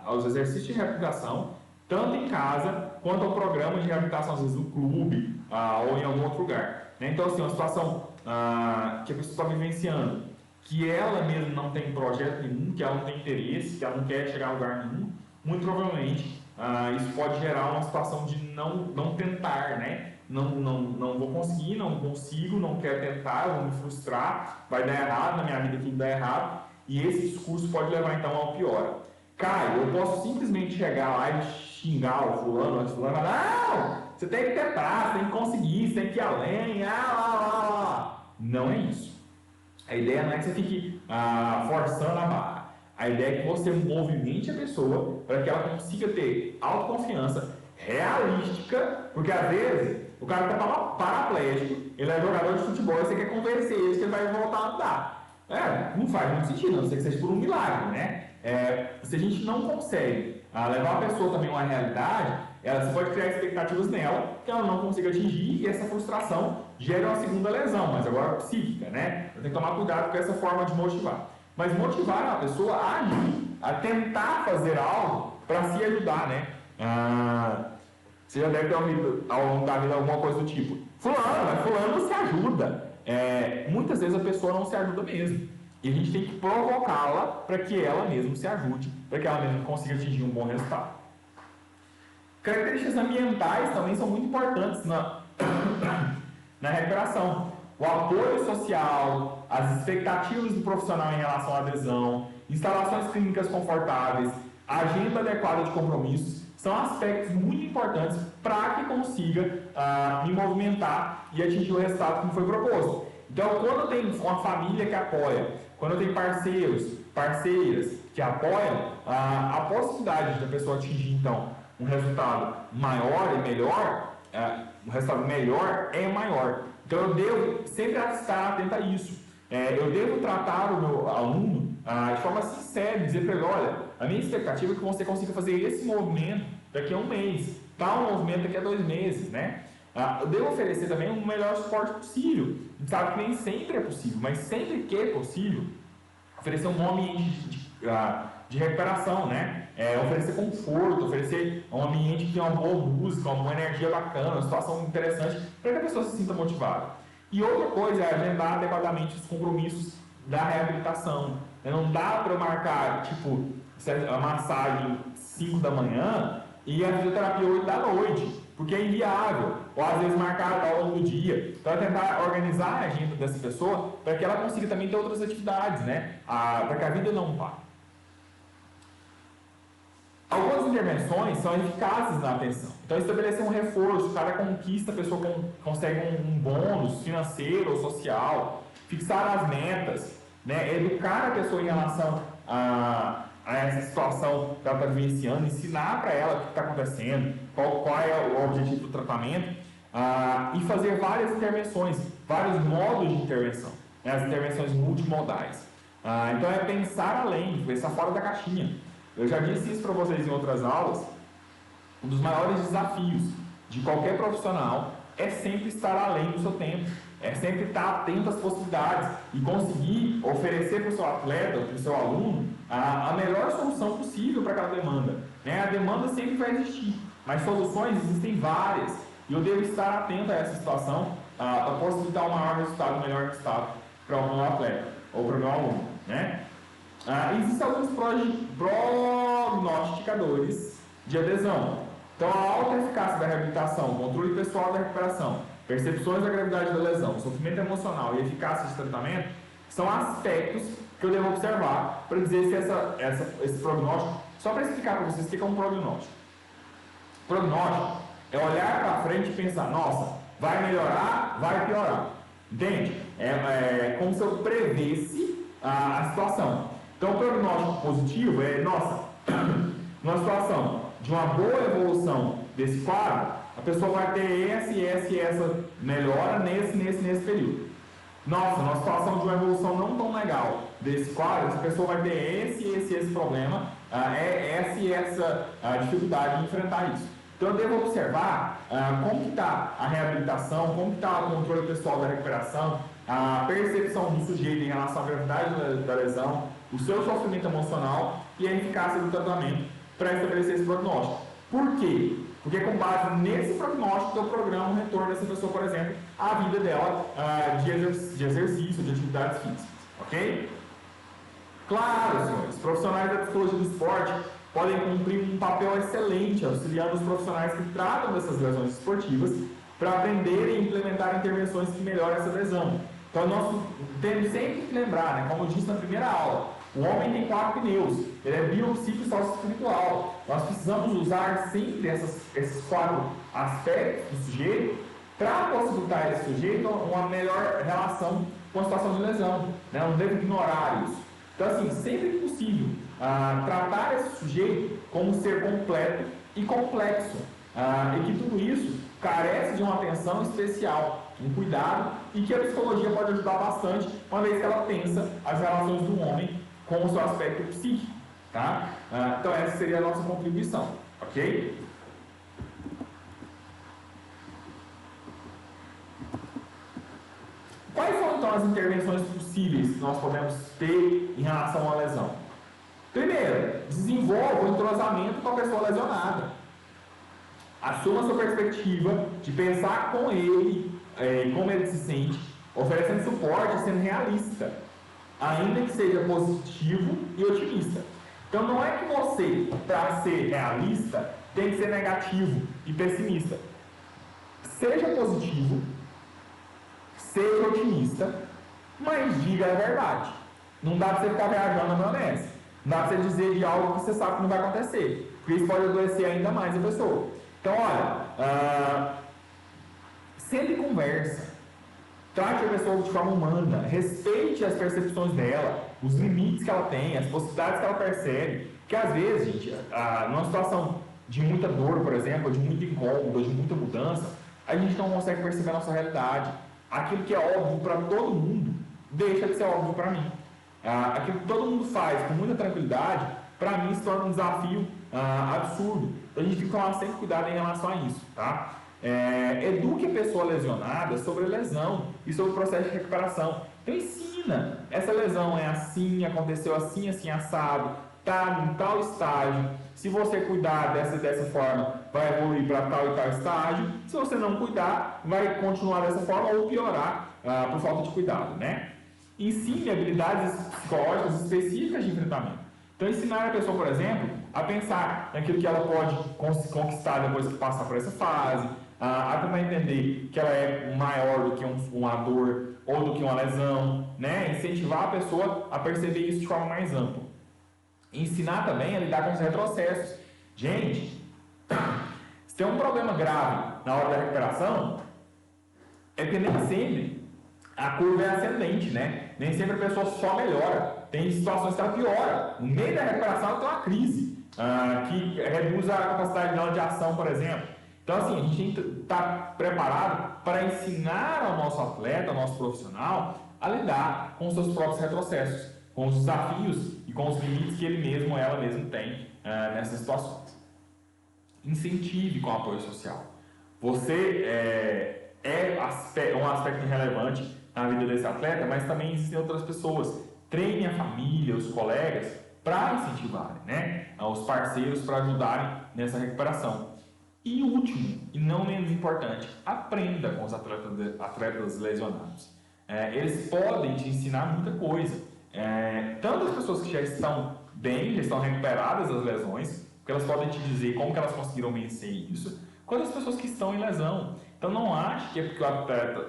aos exercícios de reabilitação, tanto em casa quanto ao programa de reabilitação, às vezes no clube ou em algum outro lugar. Então, assim, uma situação que a pessoa está vivenciando, que ela mesma não tem projeto nenhum, que ela não tem interesse, que ela não quer chegar a lugar nenhum, muito provavelmente isso pode gerar uma situação de não tentar, né? Não vou conseguir, não consigo, não quero tentar, vou me frustrar, vai dar errado, na minha vida tudo dá errado, e esse discurso pode levar então ao pior. Caio, eu posso simplesmente chegar lá e xingar o fulano, o fulano, não, você tem que tentar, você tem que conseguir, você tem que ir além, Não é isso. A ideia não é que você fique forçando a barra. A ideia é que você movimente a pessoa para que ela consiga ter autoconfiança realística, porque às vezes o cara está paraplégico, ele é jogador de futebol e você quer convencer ele que ele vai voltar a andar. Não faz muito sentido, a não ser que seja por um milagre, né? Se a gente não consegue levar a pessoa também a uma realidade, você pode criar expectativas nela que ela não consiga atingir e essa frustração gera uma segunda lesão, mas agora psíquica, né? Eu tenho que tomar cuidado com essa forma de motivar. Mas motivar a pessoa a agir, a tentar fazer algo para se ajudar, né? Você já deve ter ouvido ao longo da vida alguma coisa do tipo, fulano se ajuda. Muitas vezes a pessoa não se ajuda mesmo. E a gente tem que provocá-la para que ela mesma se ajude, para que ela mesma consiga atingir um bom resultado. Características ambientais também são muito importantes na recuperação. O apoio social, as expectativas do profissional em relação à adesão, instalações clínicas confortáveis, agenda adequada de compromissos, são aspectos muito importantes para que consiga me movimentar e atingir o resultado que me foi proposto. Então, quando eu tenho uma família que apoia, quando eu tenho parceiros, parceiras que apoiam, a possibilidade da pessoa atingir, então, um resultado maior e melhor, um resultado melhor é maior. Então, eu devo sempre estar atento a isso. Eu devo tratar o meu aluno de forma sincera, dizer para ele, olha, a minha expectativa é que você consiga fazer esse movimento daqui a um mês, tal movimento daqui a 2 meses, né? Eu devo oferecer também o melhor suporte possível. A gente sabe que nem sempre é possível, mas sempre que é possível, oferecer um bom ambiente de recuperação, né? Oferecer conforto, oferecer um ambiente que tem uma boa música, uma boa energia bacana, uma situação interessante, para que a pessoa se sinta motivada. E outra coisa é agendar adequadamente os compromissos da reabilitação. Não dá para eu marcar, tipo, a massagem 5 da manhã e a fisioterapia 8 da noite, porque é inviável, ou às vezes marcar ao longo do dia. Então é tentar organizar a agenda dessa pessoa para que ela consiga também ter outras atividades, né? Para que a vida não pare. Algumas intervenções são eficazes na atenção. Então estabelecer um reforço, cada conquista a pessoa consegue um bônus financeiro ou social, fixar as metas, né? Educar a pessoa em relação a essa situação que ela está vivenciando, ensinar para ela o que está acontecendo, qual é o objetivo do tratamento, e fazer várias intervenções, vários modos de intervenção, né? As intervenções multimodais. Então é pensar além, pensar fora da caixinha. Eu já disse isso para vocês em outras aulas. Um dos maiores desafios de qualquer profissional é sempre estar além do seu tempo. é sempre estar atento às possibilidades e conseguir oferecer para o seu atleta, para o seu aluno, a melhor solução possível para aquela demanda. Né? A demanda sempre vai existir, mas soluções existem várias, e eu devo estar atento a essa situação para possibilitar um maior resultado, um melhor resultado para o meu atleta ou para o meu aluno. Né? Existem alguns prognosticadores de adesão. Então, a alta eficácia da reabilitação, controle pessoal da recuperação, percepções da gravidade da lesão, sofrimento emocional e eficácia de tratamento são aspectos que eu devo observar para dizer se esse prognóstico, só para explicar para vocês o que é um prognóstico. Prognóstico é olhar para frente e pensar, nossa, vai melhorar, vai piorar. Entende? É como se eu previsse a situação. Então, o prognóstico positivo é, nossa, numa situação de uma boa evolução desse quadro, a pessoa vai ter essa melhora nesse período. Nossa, numa situação de uma evolução não tão legal desse quadro, essa pessoa vai ter esse problema, essa dificuldade de enfrentar isso. Então eu devo observar como que está a reabilitação, como que está o controle pessoal da recuperação, a percepção do sujeito em relação à gravidade da lesão, o seu sofrimento emocional e a eficácia do tratamento para estabelecer esse prognóstico. Por quê? Porque com base nesse prognóstico eu programo o retorno dessa pessoa, por exemplo, à vida dela de exercício, de atividades físicas. Ok? Claro, senhores, profissionais da psicologia do esporte podem cumprir um papel excelente auxiliando os profissionais que tratam dessas lesões esportivas para aprenderem e implementar intervenções que melhoram essa lesão. Então nós temos sempre que lembrar, né, como eu disse na primeira aula, o homem tem 4 pneus, ele é bio, psico, sócio espiritual. Nós precisamos usar sempre esses 4 aspectos do sujeito para possibilitar a esse sujeito uma melhor relação com a situação de lesão. Né? Não devo ignorar isso. Então, assim, sempre que possível, tratar esse sujeito como um ser completo e complexo. E que tudo isso carece de uma atenção especial, um cuidado, e que a psicologia pode ajudar bastante, uma vez que ela pensa as relações do homem com o seu aspecto psíquico. Tá? Então, essa seria a nossa contribuição. Ok? Quais são então as intervenções possíveis que nós podemos ter em relação a uma lesão? Primeiro, desenvolva o entrosamento com a pessoa lesionada. Assuma a sua perspectiva de pensar com ele, como ele se sente, oferecendo suporte e sendo realista, ainda que seja positivo e otimista. Então não é que você, para ser realista, tem que ser negativo e pessimista. Seja positivo, seja otimista, mas diga a verdade. Não dá para você ficar viajando na maionese. Não dá para você dizer de algo que você sabe que não vai acontecer, porque isso pode adoecer ainda mais a pessoa. Então, olha, sempre conversa. Trate a pessoa de forma humana, respeite as percepções dela, os limites que ela tem, as possibilidades que ela percebe. Porque às vezes, gente, numa situação de muita dor, por exemplo, de muito incômodo, de muita mudança, a gente não consegue perceber a nossa realidade. Aquilo que é óbvio para todo mundo, deixa de ser óbvio para mim. Aquilo que todo mundo faz com muita tranquilidade, para mim se torna um desafio absurdo. Então a gente tem que tomar sempre cuidado em relação a isso, tá? Eduque a pessoa lesionada sobre a lesão e sobre o processo de recuperação. Então ensina, essa lesão é assim, aconteceu assim, assim, assado, tá em tal estágio. Se você cuidar dessa forma, vai evoluir para tal e tal estágio. Se você não cuidar, vai continuar dessa forma ou piorar por falta de cuidado, né? Ensine habilidades psicológicas específicas de enfrentamento. Então, ensinar a pessoa, por exemplo, a pensar naquilo que ela pode conquistar depois que passar por essa fase, a tentar entender que ela é maior do que uma dor ou do que uma lesão, né? Incentivar a pessoa a perceber isso de forma mais ampla. Ensinar também a lidar com os retrocessos. Gente, se tem um problema grave na hora da recuperação, é que nem sempre a curva é ascendente, né? Nem sempre a pessoa só melhora. Tem situações que ela piora. No meio da recuperação ela tem uma crise que reduz a capacidade dela de ação, por exemplo. Então, assim, a gente tem que estar preparado para ensinar ao nosso atleta, ao nosso profissional, a lidar com os seus próprios retrocessos, com os desafios e com os limites que ele mesmo ou ela mesma tem nessas situações. Incentive com o apoio social. Você um aspecto relevante na vida desse atleta, mas também existem outras pessoas. Treine a família, os colegas, para incentivarem, né? Os parceiros para ajudarem nessa recuperação. E último, e não menos importante, aprenda com os atletas lesionados. Eles podem te ensinar muita coisa. Tanto as pessoas que já estão bem, já estão recuperadas das lesões, porque elas podem te dizer como que elas conseguiram vencer isso, quanto as pessoas que estão em lesão. Então não ache que é porque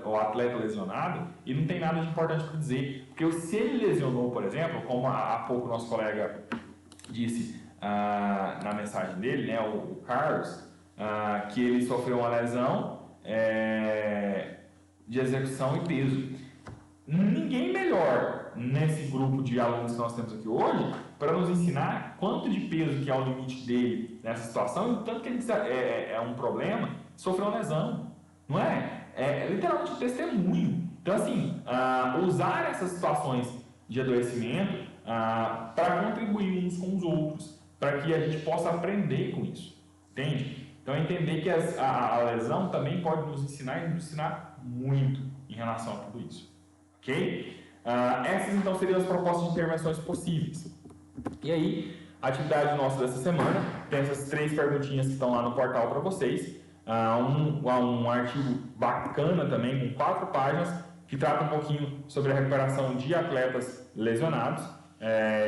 o atleta lesionado e não tem nada de importante para dizer. Porque se ele lesionou, por exemplo, como há pouco o nosso colega disse na mensagem dele, né, o Carlos, que ele sofreu uma lesão de execução e peso. Ninguém melhor nesse grupo de alunos que nós temos aqui hoje para nos ensinar quanto de peso que é o limite dele nessa situação e tanto que ele é um problema sofrer uma lesão, não é? É literalmente um testemunho. Então, assim, usar essas situações de adoecimento para contribuir uns com os outros, para que a gente possa aprender com isso, entende? Então, entender que a lesão também pode nos ensinar e nos ensinar muito em relação a tudo isso. Ok? Essas então seriam as propostas de intervenções possíveis. E aí, a atividade nossa dessa semana tem essas 3 perguntinhas que estão lá no portal para vocês. Um artigo bacana também, com 4 páginas, que trata um pouquinho sobre a recuperação de atletas lesionados.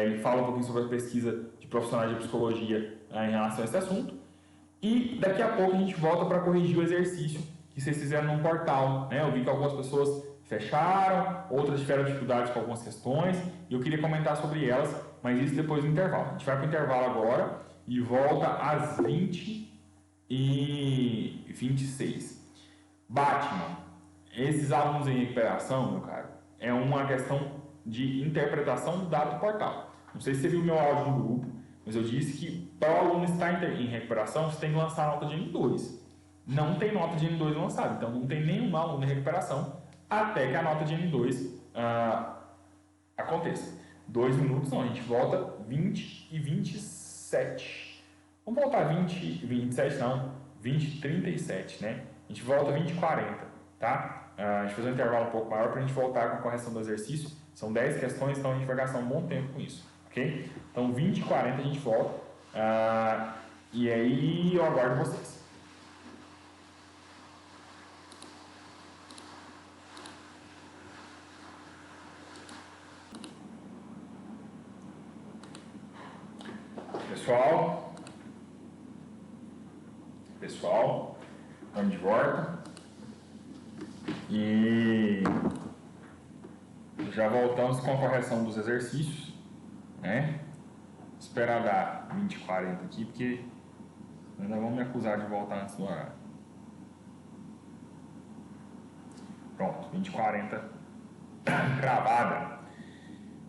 Ele fala um pouquinho sobre a pesquisa de profissionais de psicologia em relação a esse assunto. E daqui a pouco a gente volta para corrigir o exercício que vocês fizeram no portal, né? Eu vi que algumas pessoas fecharam, outras tiveram dificuldades com algumas questões, e eu queria comentar sobre elas, mas isso depois do intervalo. A gente vai para o intervalo agora e volta às 20h26. Batman, esses alunos em recuperação, meu caro, é uma questão de interpretação do dado do portal. Não sei se você viu o meu áudio no grupo, mas eu disse que para o aluno estar em recuperação, você tem que lançar a nota de N2. Não tem nota de N2 lançada, então não tem nenhum aluno em recuperação até que a nota de N2 aconteça. 2 minutos, não, a gente volta 20h27. Vamos voltar 20h27, não, 20h37, né? A gente volta 20h40, tá? A gente faz um intervalo um pouco maior para a gente voltar com a correção do exercício. São 10 questões, então a gente vai gastar um bom tempo com isso, ok? Então 20h40 a gente volta e aí eu aguardo vocês. Pessoal, vamos de volta e já voltamos com a correção dos exercícios, né? Esperar dar 20h40 aqui, porque ainda vão me acusar de voltar antes do horário. Pronto, 20h40 gravada.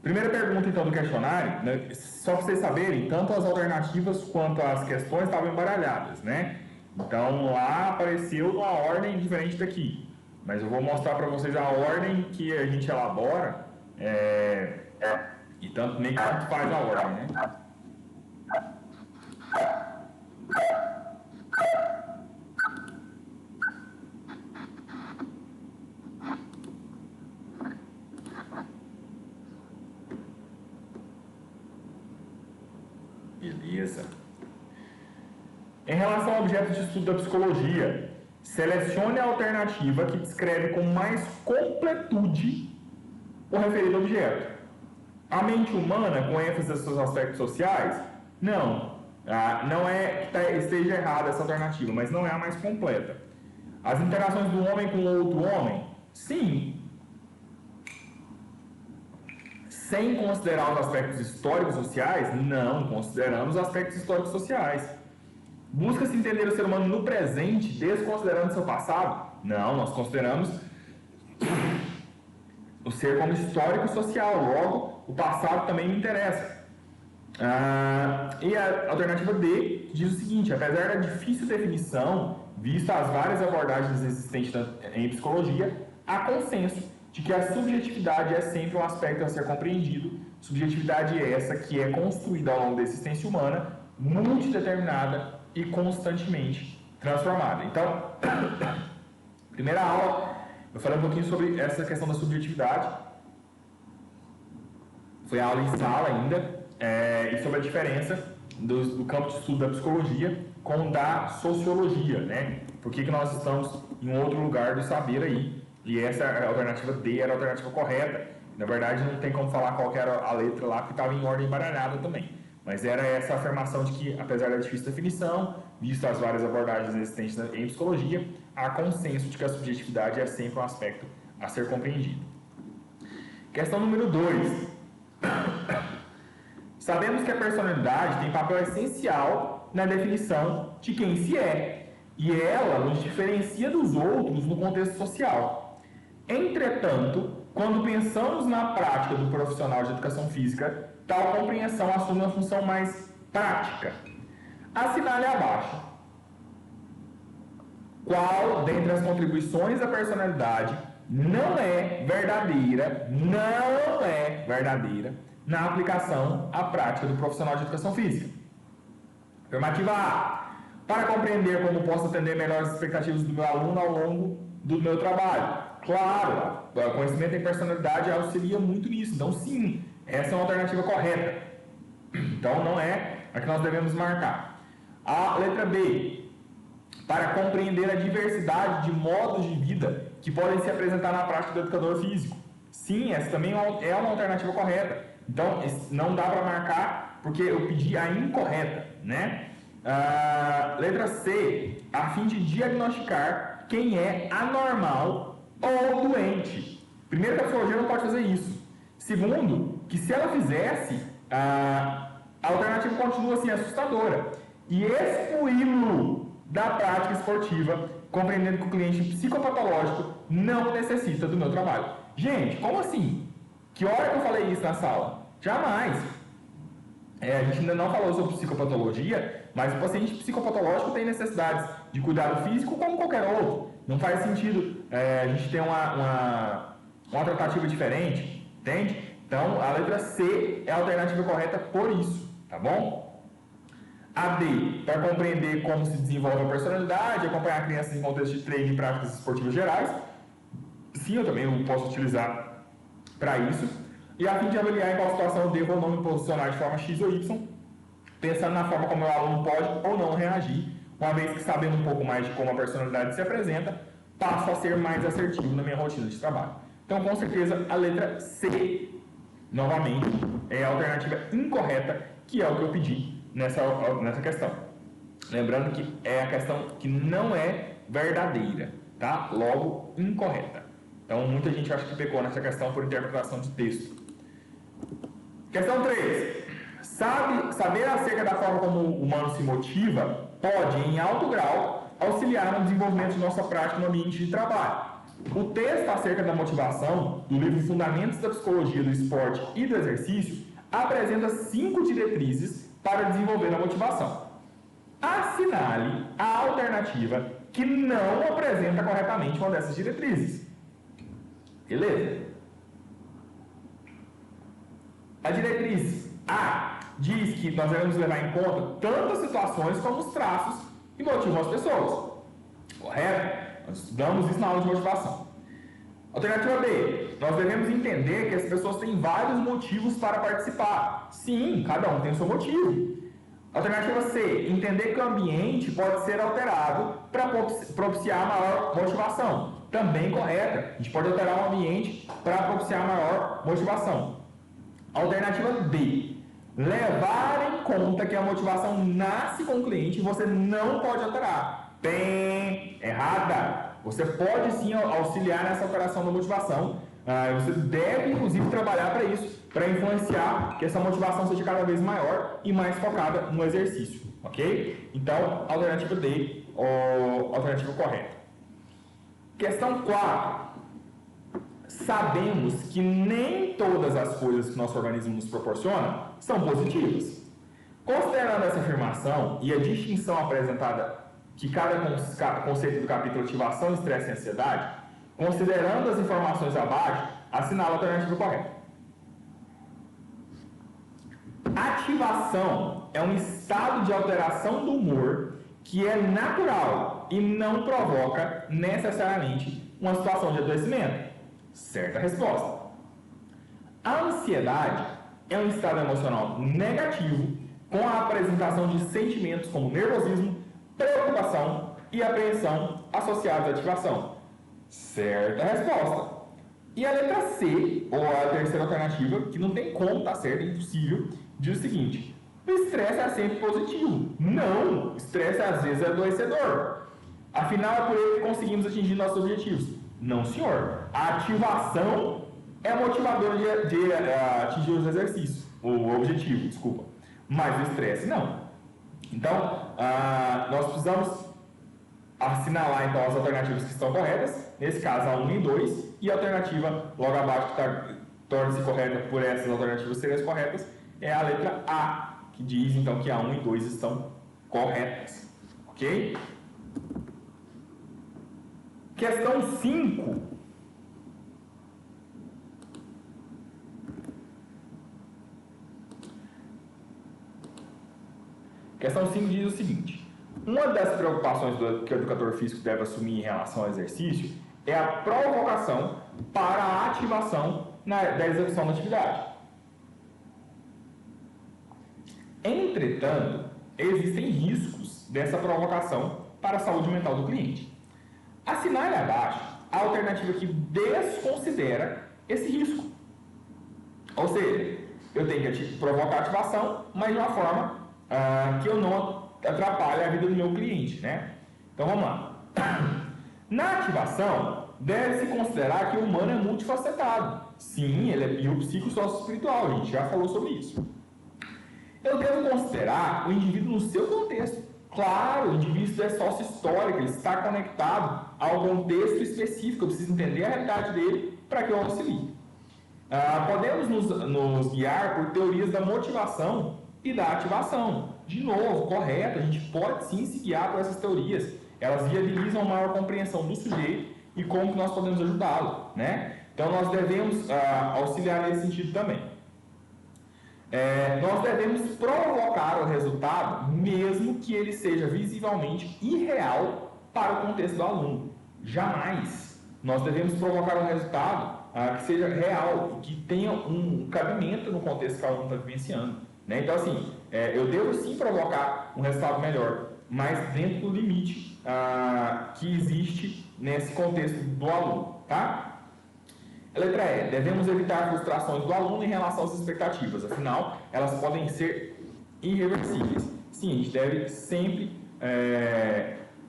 Primeira pergunta, então, do questionário, né? Só para vocês saberem, tanto as alternativas quanto as questões estavam embaralhadas, né? Então, lá apareceu uma ordem diferente daqui. Mas eu vou mostrar para vocês a ordem que a gente elabora, e tanto nem tanto faz a ordem, né? Beleza. Em relação ao objeto de estudo da psicologia, selecione a alternativa que descreve com mais completude o referido objeto. A mente humana, com ênfase nos seus aspectos sociais? Não. Não é que esteja errada essa alternativa, mas não é a mais completa. As interações do homem com outro homem? Sim. Sem considerar os aspectos históricos sociais? Não, consideramos os aspectos históricos sociais. Busca-se entender o ser humano no presente, desconsiderando seu passado? Não, nós consideramos o ser como histórico e social, logo, o passado também me interessa. E a alternativa D diz o seguinte: apesar da difícil definição, vista as várias abordagens existentes em psicologia, há consenso de que a subjetividade é sempre um aspecto a ser compreendido. Subjetividade é essa que é construída ao longo da existência humana, multideterminada e constantemente transformada. Então, Primeira aula, eu falei um pouquinho sobre essa questão da subjetividade. Foi a aula em sala ainda, e sobre a diferença do campo de estudo da psicologia com o da sociologia, né? Por que nós estamos em um outro lugar do saber aí? E essa alternativa D era a alternativa correta. Na verdade, não tem como falar qual que era a letra lá, que estava em ordem embaralhada também. Mas era essa afirmação de que, apesar da difícil definição, visto as várias abordagens existentes em psicologia, há consenso de que a subjetividade é sempre um aspecto a ser compreendido. Questão número 2. Sabemos que a personalidade tem papel essencial na definição de quem se é, e ela nos diferencia dos outros no contexto social. Entretanto, quando pensamos na prática do profissional de educação física, tal compreensão assume uma função mais prática. Assinale abaixo qual dentre as contribuições da personalidade não é verdadeira na aplicação à prática do profissional de educação física. Afirmativa A. Para compreender como posso atender melhor as expectativas do meu aluno ao longo do meu trabalho. Claro, o conhecimento em personalidade auxilia muito nisso. Então, sim, essa é uma alternativa correta. Então, não é a que nós devemos marcar. A letra B. Para compreender a diversidade de modos de vida que podem se apresentar na prática do educador físico. Sim, essa também é uma alternativa correta. Então, não dá para marcar porque eu pedi a incorreta, né? Letra C. A fim de diagnosticar quem é anormal ou doente. Primeiro, que a psicologia não pode fazer isso. Segundo, que se ela fizesse, a alternativa continua assim assustadora. E excluí-lo da prática esportiva, compreendendo que o cliente psicopatológico não necessita do meu trabalho. Gente, como assim? Que hora que eu falei isso na sala? Jamais. A gente ainda não falou sobre psicopatologia, mas o paciente psicopatológico tem necessidades de cuidado físico como qualquer outro. Não faz sentido a gente ter uma tratativa diferente, entende? Então, a letra C é a alternativa correta por isso, tá bom? A D, para compreender como se desenvolve a personalidade, acompanhar crianças em contexto de treino e práticas esportivas gerais. Sim, eu também posso utilizar para isso. E a fim de avaliar em qual situação eu devo ou não me posicionar de forma X ou Y, pensando na forma como o aluno pode ou não reagir, uma vez que sabendo um pouco mais de como a personalidade se apresenta, passo a ser mais assertivo na minha rotina de trabalho. Então, com certeza, a letra C, novamente, é a alternativa incorreta, que é o que eu pedi nessa questão. Lembrando que é a questão que não é verdadeira, tá? Logo, incorreta. Então, muita gente acha que pecou nessa questão por interpretação de texto. Questão 3. Saber acerca da forma como o humano se motiva pode, em alto grau, auxiliar no desenvolvimento de nossa prática no ambiente de trabalho. O texto acerca da motivação, do livro Fundamentos da Psicologia do Esporte e do Exercício, apresenta 5 diretrizes para desenvolver a motivação. Assinale a alternativa que não apresenta corretamente uma dessas diretrizes. Beleza? A diretriz A diz que nós devemos levar em conta tanto as situações como os traços que motivam as pessoas. Correto? Nós estudamos isso na aula de motivação. Alternativa B. Nós devemos entender que as pessoas têm vários motivos para participar. Sim, cada um tem o seu motivo. Alternativa C. Entender que o ambiente pode ser alterado para propiciar maior motivação. Também correta. A gente pode alterar o ambiente para propiciar maior motivação. Alternativa D. Levar em conta que a motivação nasce com o cliente e você não pode alterar. Bem, errada. Você pode sim auxiliar nessa alteração da motivação. Você deve, inclusive, trabalhar para isso, para influenciar que essa motivação seja cada vez maior e mais focada no exercício. Ok? Então, alternativa D, alternativa correta. Questão 4. Sabemos que nem todas as coisas que nosso organismo nos proporciona são positivas. Considerando essa afirmação e a distinção apresentada que cada conceito do capítulo ativação, estresse e ansiedade, considerando as informações abaixo, assinala a alternativa correta. Ativação é um estado de alteração do humor que é natural e não provoca necessariamente uma situação de adoecimento? Certa resposta. A ansiedade é um estado emocional negativo com a apresentação de sentimentos como nervosismo, preocupação e apreensão associados à ativação. Certa resposta. E a letra C, ou a terceira alternativa, que não tem como estar certa, é impossível, diz o seguinte: o estresse é sempre positivo. Não, o estresse às vezes é adoecedor. Afinal, é por ele que conseguimos atingir nossos objetivos. Não, senhor. A ativação é motivadora de atingir os exercícios, o objetivo, desculpa. Mas o estresse não. Então, nós precisamos assinalar então as alternativas que estão corretas, nesse caso a 1 e 2, e a alternativa logo abaixo que torna-se correta por essas alternativas serem as corretas é a letra A, que diz então que a 1 e 2 estão corretas. Ok? Questão 5. Questão 5 diz o seguinte: uma das preocupações que o educador físico deve assumir em relação ao exercício é a provocação para a ativação da execução da atividade. Entretanto, existem riscos dessa provocação para a saúde mental do cliente. Assinale abaixo a alternativa que desconsidera esse risco. Ou seja, eu tenho que provocar a ativação, mas de uma forma que eu não atrapalhe a vida do meu cliente, né? Então vamos lá. Na ativação, deve-se considerar que o humano é multifacetado. Sim, ele é biopsicossocioespiritual, a gente já falou sobre isso. Eu devo considerar o indivíduo no seu contexto. Claro, o indivíduo é sócio-histórico, ele está conectado ao contexto específico, eu preciso entender a realidade dele para que eu auxilie. Podemos nos guiar por teorias da motivação e da ativação. De novo, correto, a gente pode sim se guiar por essas teorias. Elas viabilizam uma maior compreensão do sujeito e como que nós podemos ajudá-lo, né? Então nós devemos auxiliar nesse sentido também. Nós devemos provocar o resultado, mesmo que ele seja visivelmente irreal para o contexto do aluno. Jamais. Nós devemos provocar um resultado que seja real, que tenha um cabimento no contexto que o aluno está vivenciando. Né? Então, assim, eu devo sim provocar um resultado melhor, mas dentro do limite que existe nesse contexto do aluno. Tá? A letra E. Devemos evitar frustrações do aluno em relação às expectativas, afinal, elas podem ser irreversíveis. Sim, a gente deve sempre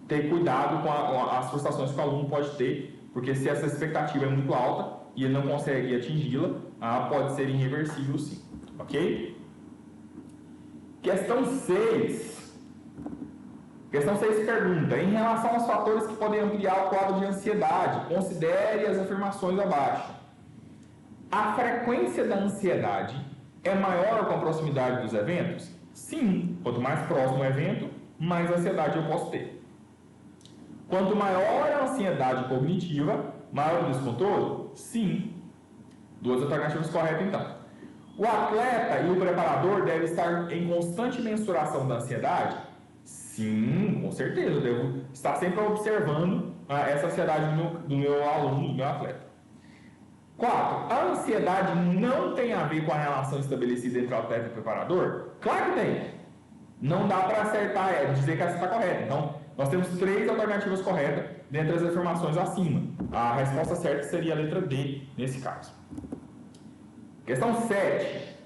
ter cuidado com as frustrações que o aluno pode ter, porque se essa expectativa é muito alta e ele não consegue atingi-la, pode ser irreversível sim. Ok? Questão 6. Questão 6 pergunta: em relação aos fatores que podem ampliar o quadro de ansiedade, considere as afirmações abaixo. A frequência da ansiedade é maior com a proximidade dos eventos? Sim. Quanto mais próximo o evento, mais ansiedade eu posso ter. Quanto maior a ansiedade cognitiva, maior o descontrole? Sim. Duas alternativas corretas então. O atleta e o preparador devem estar em constante mensuração da ansiedade? Sim, com certeza. Eu devo estar sempre observando essa ansiedade do meu aluno, do meu atleta. 4. A ansiedade não tem a ver com a relação estabelecida entre o atleta e o preparador? Claro que tem. Não dá para acertar, dizer que essa está correta. Então, nós temos 3 alternativas corretas dentre as afirmações acima. A resposta certa seria a letra D, nesse caso. Questão 7.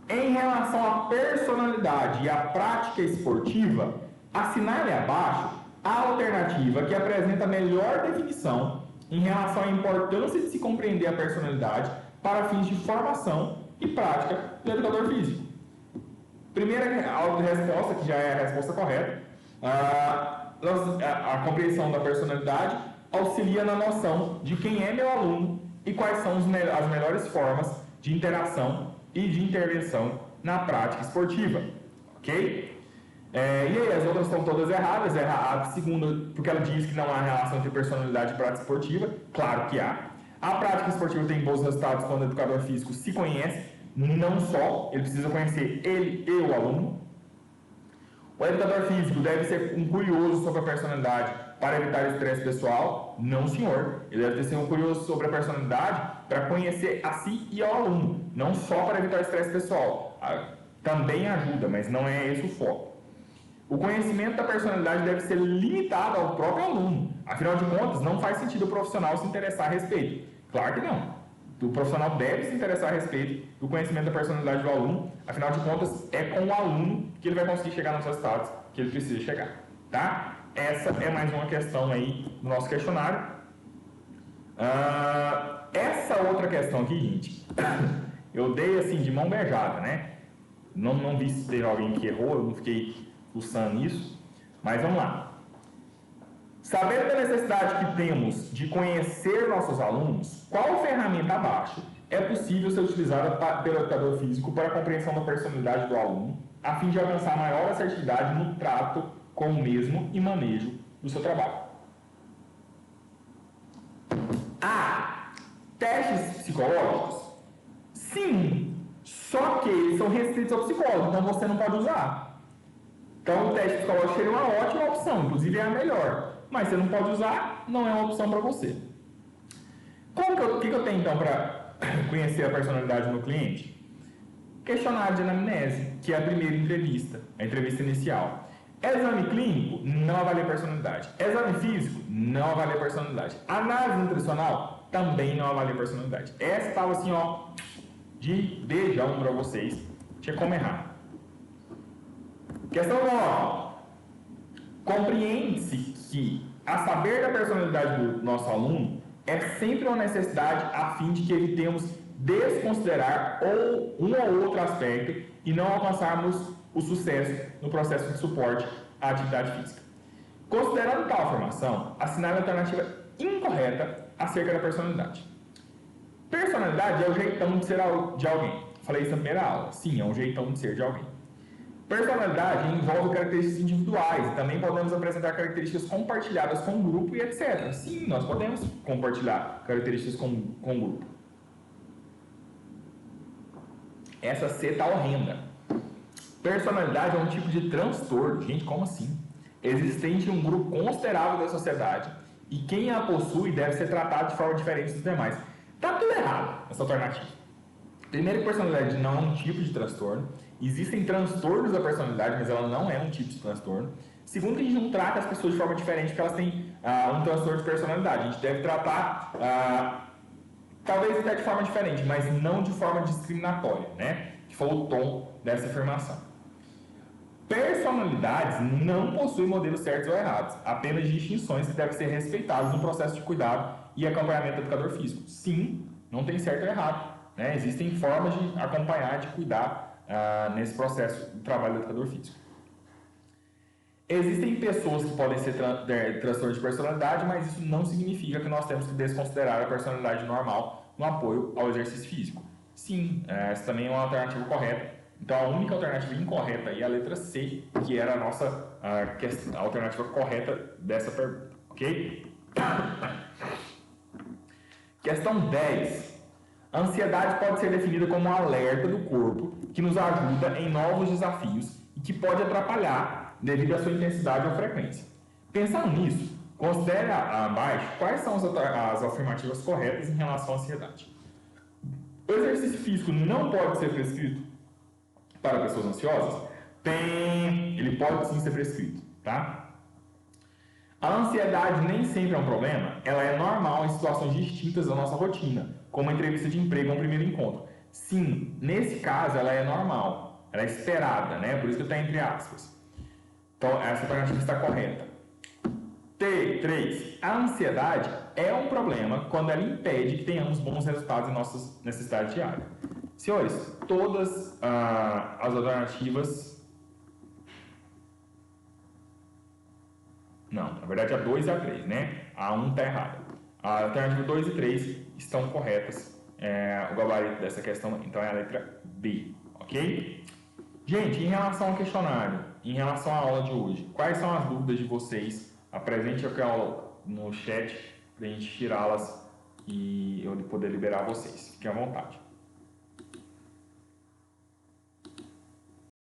Em relação à personalidade e à prática esportiva, assinale abaixo a alternativa que apresenta melhor definição em relação à importância de se compreender a personalidade para fins de formação e prática do educador físico. Primeira resposta, que já é a resposta correta, a compreensão da personalidade auxilia na noção de quem é meu aluno e quais são as melhores formas de interação e de intervenção na prática esportiva, ok? E aí, as outras estão todas erradas. A segunda, porque ela diz que não há relação entre personalidade e prática esportiva. Claro que há. A prática esportiva tem bons resultados quando o educador físico se conhece, não só, ele precisa conhecer ele e o aluno. O educador físico deve ser um curioso sobre a personalidade para evitar estresse pessoal? Não, senhor. Ele deve ser um curioso sobre a personalidade para conhecer a si e ao aluno, não só para evitar estresse pessoal. Também ajuda, mas não é esse o foco. O conhecimento da personalidade deve ser limitado ao próprio aluno. Afinal de contas, não faz sentido o profissional se interessar a respeito. Claro que não. O profissional deve se interessar a respeito do conhecimento da personalidade do aluno. Afinal de contas, é com o aluno que ele vai conseguir chegar nos resultados que ele precisa chegar. Tá? Essa é mais uma questão aí do nosso questionário. Essa outra questão aqui, gente, eu dei assim de mão beijada, né? Não vi se teve alguém que errou, eu não fiquei fuçando nisso, mas vamos lá. Sabendo da necessidade que temos de conhecer nossos alunos, qual ferramenta abaixo é possível ser utilizada pelo educador físico para a compreensão da personalidade do aluno, a fim de alcançar maior assertividade no trato com o mesmo e manejo do seu trabalho? Testes psicológicos? Sim, só que eles são restritos ao psicólogo, então você não pode usar. Então o teste psicológico seria uma ótima opção, inclusive é a melhor. Mas você não pode usar, não é uma opção para você. O que eu tenho então para conhecer a personalidade do meu cliente? Questionário de anamnese, que é a primeira entrevista, a entrevista inicial. Exame clínico, não avalia personalidade. Exame físico, não avalia personalidade. Análise nutricional, também não avalia personalidade. Essa estava assim, ó, de beijão para vocês. Tinha como errar. Questão 9. Compreende-se que, a saber da personalidade do nosso aluno, é sempre uma necessidade a fim de que evitemos desconsiderar um ou outro aspecto e não alcançarmos o sucesso no processo de suporte à atividade física. Considerando tal afirmação, assinale a alternativa incorreta acerca da personalidade. Personalidade é o jeitão de ser de alguém. Falei isso na primeira aula. Sim, é um jeitão de ser de alguém. Personalidade envolve características individuais e também podemos apresentar características compartilhadas com o grupo e etc. Sim, nós podemos compartilhar características com o grupo. Essa C está horrenda. Personalidade é um tipo de transtorno. Gente, como assim? Existente em um grupo considerável da sociedade e quem a possui deve ser tratado de forma diferente dos demais. Está tudo errado essa alternativa. Primeiro, que personalidade não é um tipo de transtorno. Existem transtornos da personalidade, mas ela não é um tipo de transtorno. Segundo, que a gente não trata as pessoas de forma diferente porque elas têm um transtorno de personalidade. A gente deve tratar, talvez até de forma diferente, mas não de forma discriminatória, né? Que foi o tom dessa afirmação. Personalidades não possuem modelos certos ou errados, apenas distinções que devem ser respeitadas no processo de cuidado e acompanhamento do educador físico. Sim, não tem certo ou errado, né? Existem formas de acompanhar, de cuidar nesse processo do trabalho do educador físico. Existem pessoas que podem ser transtornos de personalidade, mas isso não significa que nós temos que desconsiderar a personalidade normal no apoio ao exercício físico. Sim, essa também é uma alternativa correta. Então, a única alternativa incorreta aí é a letra C, que era a nossa a alternativa correta dessa pergunta, ok? Questão 10. A ansiedade pode ser definida como um alerta do corpo que nos ajuda em novos desafios e que pode atrapalhar devido à sua intensidade ou frequência. Pensando nisso, considere abaixo quais são as afirmativas corretas em relação à ansiedade. O exercício físico não pode ser prescrito para pessoas ansiosas? Ele pode sim ser prescrito, tá? A ansiedade nem sempre é um problema, ela é normal em situações distintas da nossa rotina, como uma entrevista de emprego ou um primeiro encontro. Sim, nesse caso ela é normal, ela é esperada, né? Por isso que está entre aspas. Então, essa alternativa está correta. T3. A ansiedade é um problema quando ela impede que tenhamos bons resultados em nossas necessidades diárias. Senhores, todas as alternativas... Não, na verdade a 2 e a 3, né? A 1 está errada. A alternativa 2 e 3 estão corretas. O gabarito dessa questão, então, é a letra B, ok? Gente, em relação ao questionário, em relação à aula de hoje, quais são as dúvidas de vocês? Apresente aqui no chat para a gente tirá-las e eu poder liberar vocês. Fiquem à vontade.